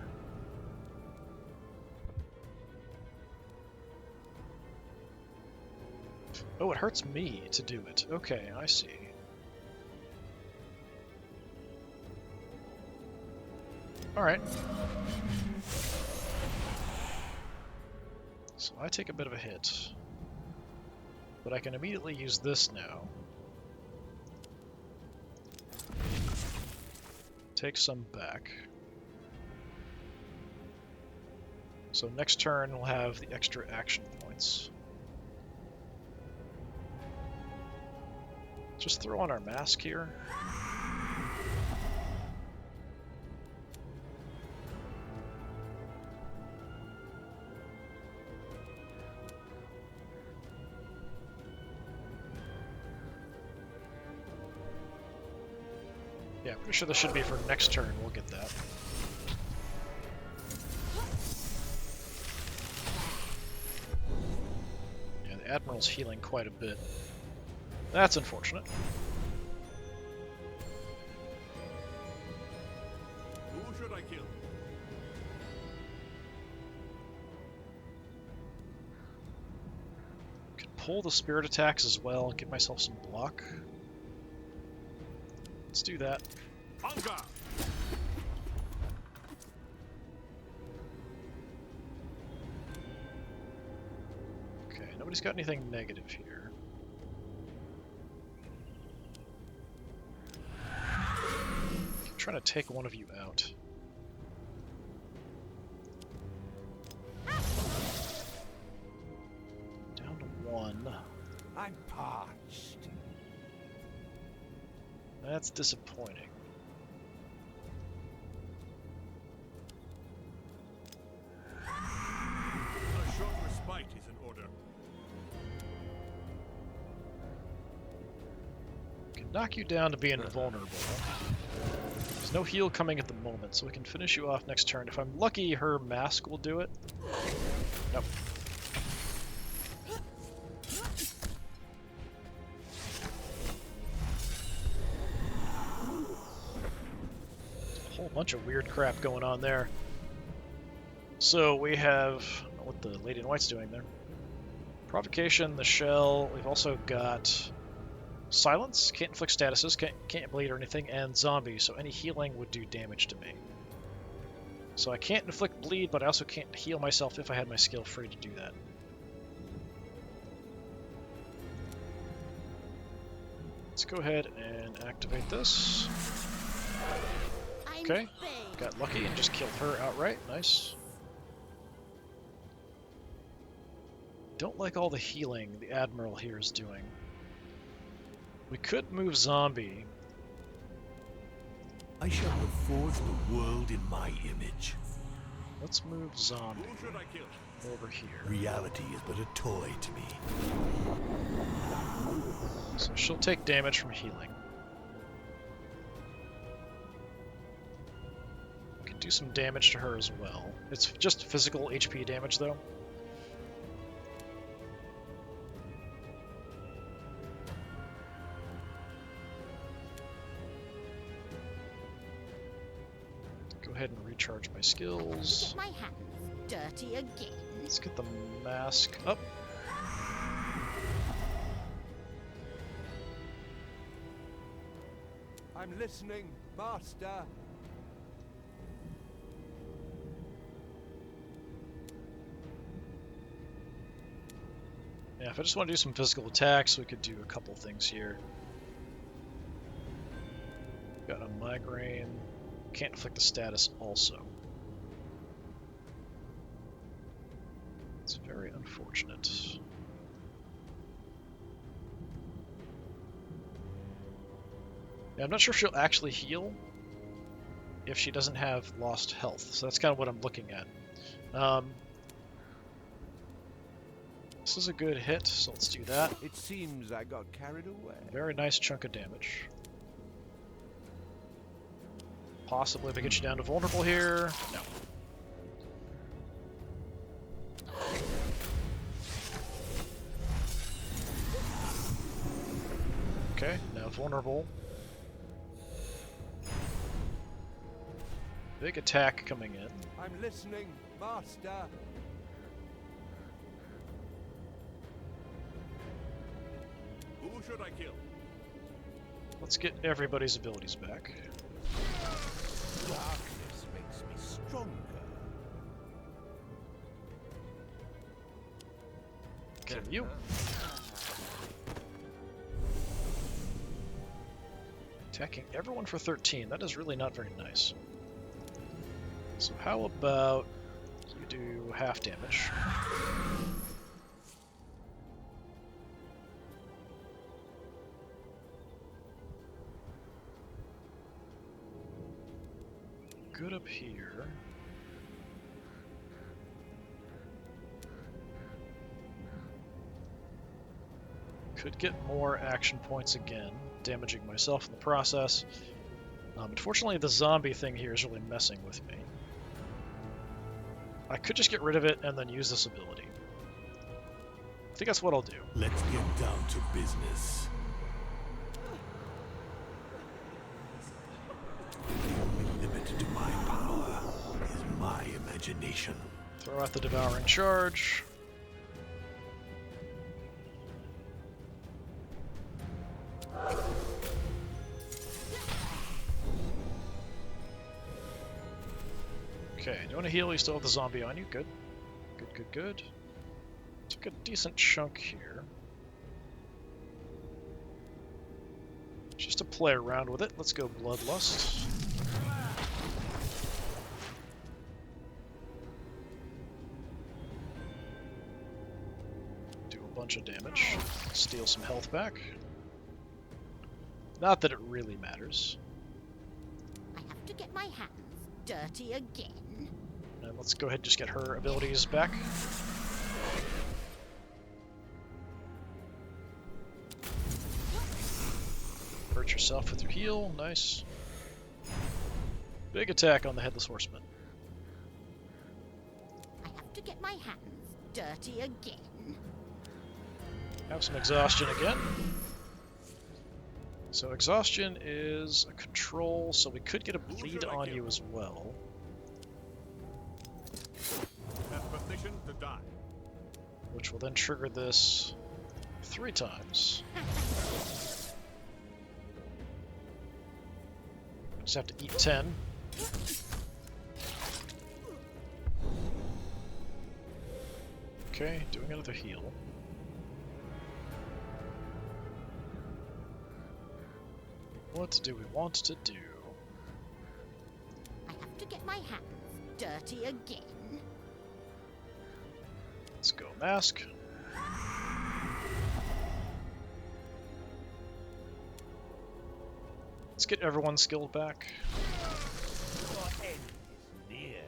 Oh, it hurts me to do it. Okay, I see. Alright. So I take a bit of a hit. But I can immediately use this now. Take some back. So next turn we'll have the extra action points. Just throw on our mask here. Yeah, pretty sure this should be for next turn. We'll get that. Yeah, the Admiral's healing quite a bit. That's unfortunate. Who should I kill? Can pull the spirit attacks as well and give myself some block. Let's do that. Hunger! Okay, nobody's got anything negative here. I'm trying to take one of you out. Down to 1. I'm parched. That's disappointing. A short respite is in order. Can knock you down to being invulnerable. There's no heal coming at the moment, so we can finish you off next turn. If I'm lucky, her mask will do it. Nope. Bunch of weird crap going on there. So we have what the Lady in White's doing there. Provocation, the shell. We've also got silence, can't inflict statuses, can't bleed or anything, and zombie. So any healing would do damage to me. So I can't inflict bleed, but I also can't heal myself if I had my skill free to do that. Let's go ahead and activate this. Okay, got lucky and just killed her outright. Nice. Don't like all the healing the Admiral here is doing. We could move zombie. I shall have forged the world in my image. Let's move zombie Who should I kill? over here. Reality is but a toy to me. So she'll take damage from healing. do some damage to her as well. It's just physical HP damage, though. Go ahead and recharge my skills. My hands dirty again. Let's get the mask up. I'm listening, Master. Yeah, if I just want to do some physical attacks, we could do a couple things here. Got a migraine. Can't inflict the status also. It's very unfortunate. Yeah, I'm not sure if she'll actually heal if she doesn't have lost health, so that's kind of what I'm looking at. This is a good hit, so let's do that. It seems I got carried away. Very nice chunk of damage. Possibly if I get you down to vulnerable here. No. Okay, now vulnerable. Big attack coming in. I'm listening, Master. Who should I kill? Let's get everybody's abilities back. Darkness makes me stronger. Kill you. Attacking everyone for 13. That is really not very nice. So how about you do half damage? Good up here. Could get more action points again, damaging myself in the process. Unfortunately, the zombie thing here is really messing with me. I could just get rid of it and then use this ability. I think that's what I'll do. Let's get down to business. The only limit to my power is my imagination. Throw out the devouring charge. Okay, do you want to heal? You still have the zombie on you. Good. Good, good, good. Took a decent chunk here. Just to play around with it, let's go Bloodlust. Do a bunch of damage. Steal some health back. Not that it really matters. I have to get my hands dirty again. And let's go ahead and just get her abilities back. Hurt yourself with your heal. Nice. Big attack on the Headless Horseman. I have to get my hands dirty again. Have some exhaustion again. So exhaustion is a control, so we could get a bleed on you as well. Have permission to die. Which will then trigger this 3 times. Just have to eat 10. Okay, doing another heal. What do we want to do? I have to get my hands dirty again. Let's go mask. Let's get everyone skilled back. Your end is near.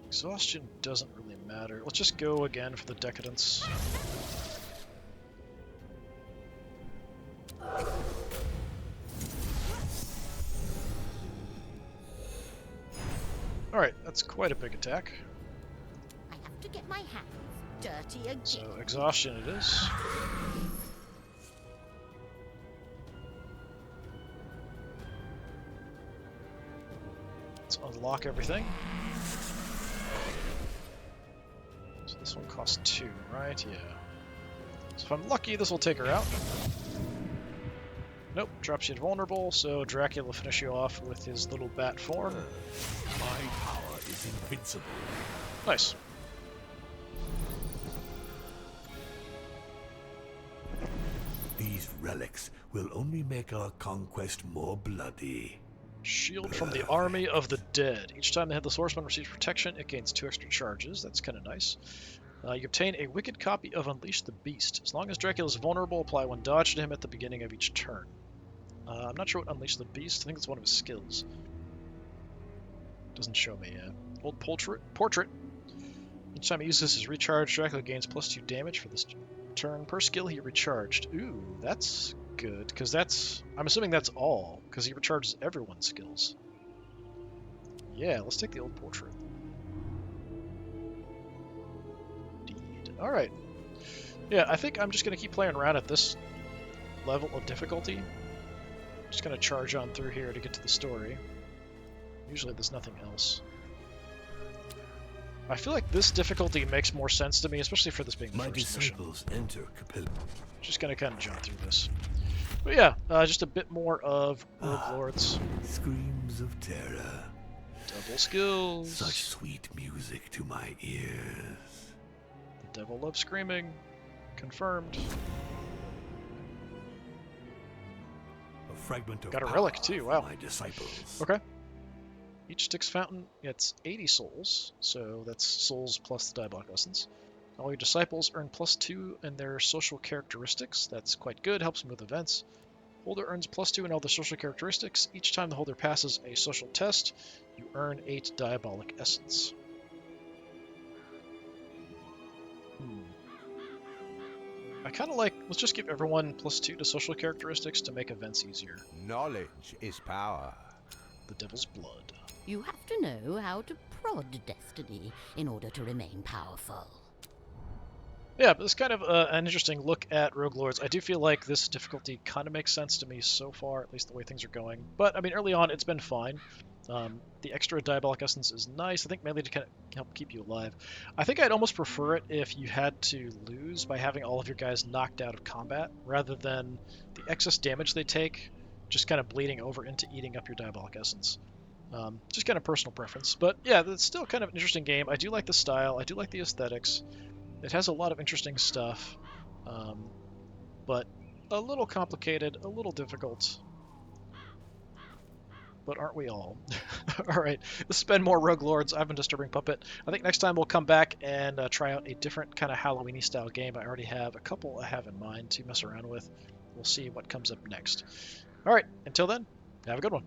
Exhaustion doesn't really matter. Let's just go again for the Decadence. Alright, that's quite a big attack. I have to get my hands dirty again. So, exhaustion it is. Let's unlock everything. So this one costs 2, right? Yeah. So if I'm lucky, this will take her out. Nope, drops you invulnerable, so Dracula will finish you off with his little bat form. My power is invincible. Nice. These relics will only make our conquest more bloody. Shield from the Army of the Dead. Each time the Headless Horseman receives protection, it gains 2 extra charges. That's kind of nice. You obtain a wicked copy of Unleash the Beast. As long as Dracula is vulnerable, apply 1 dodge to him at the beginning of each turn. I'm not sure what Unleash the Beast. I think it's one of his skills. Doesn't show me. Old portrait. Each time he uses his recharge, Dracula gains +2 damage for this turn per skill he recharged. Ooh, that's good, because that's... I'm assuming that's all, because he recharges everyone's skills. Yeah, let's take the old portrait. Indeed. Alright. Yeah, I think I'm just going to keep playing around at this level of difficulty. Just going to charge on through here to get to the story. Usually there's nothing else. I feel like this difficulty makes more sense to me, especially for this being the My first mission. disciples enter Capella. Just gonna kind of jump through this. But yeah, just a bit more of Rogue Lords. Screams of terror. Double skills. Such sweet music to my ears. The devil loves screaming. Confirmed. A fragment of Got a power relic too, for wow. my disciples. Okay. Each Styx fountain gets 80 souls, so that's souls plus the diabolic essence. All your disciples earn +2 in their social characteristics. That's quite good, helps them with events. Holder earns +2 in all their social characteristics. Each time the holder passes a social test, you earn 8 diabolic essence. I kind of like, let's just give everyone +2 to social characteristics to make events easier. Knowledge is power. The Devil's Blood. You have to know how to prod destiny in order to remain powerful. Yeah, but it's kind of an interesting look at Rogue Lords. I do feel like this difficulty kind of makes sense to me so far, at least the way things are going. But, I mean, early on, it's been fine. The extra Diabolic Essence is nice, I think mainly to kind of help keep you alive. I think I'd almost prefer it if you had to lose by having all of your guys knocked out of combat, rather than the excess damage they take just kind of bleeding over into eating up your Diabolic Essence. Just kind of personal preference. But yeah, it's still kind of an interesting game. I do like the style, I do like the aesthetics. It has a lot of interesting stuff, but a little complicated, a little difficult. But aren't we all? Alright, this has been more Rogue Lords. I've been Disturbing Puppet. I think next time we'll come back and try out a different kind of Halloween-y style game. I already have a couple I have in mind to mess around with. We'll see what comes up next. Alright, until then, have a good one.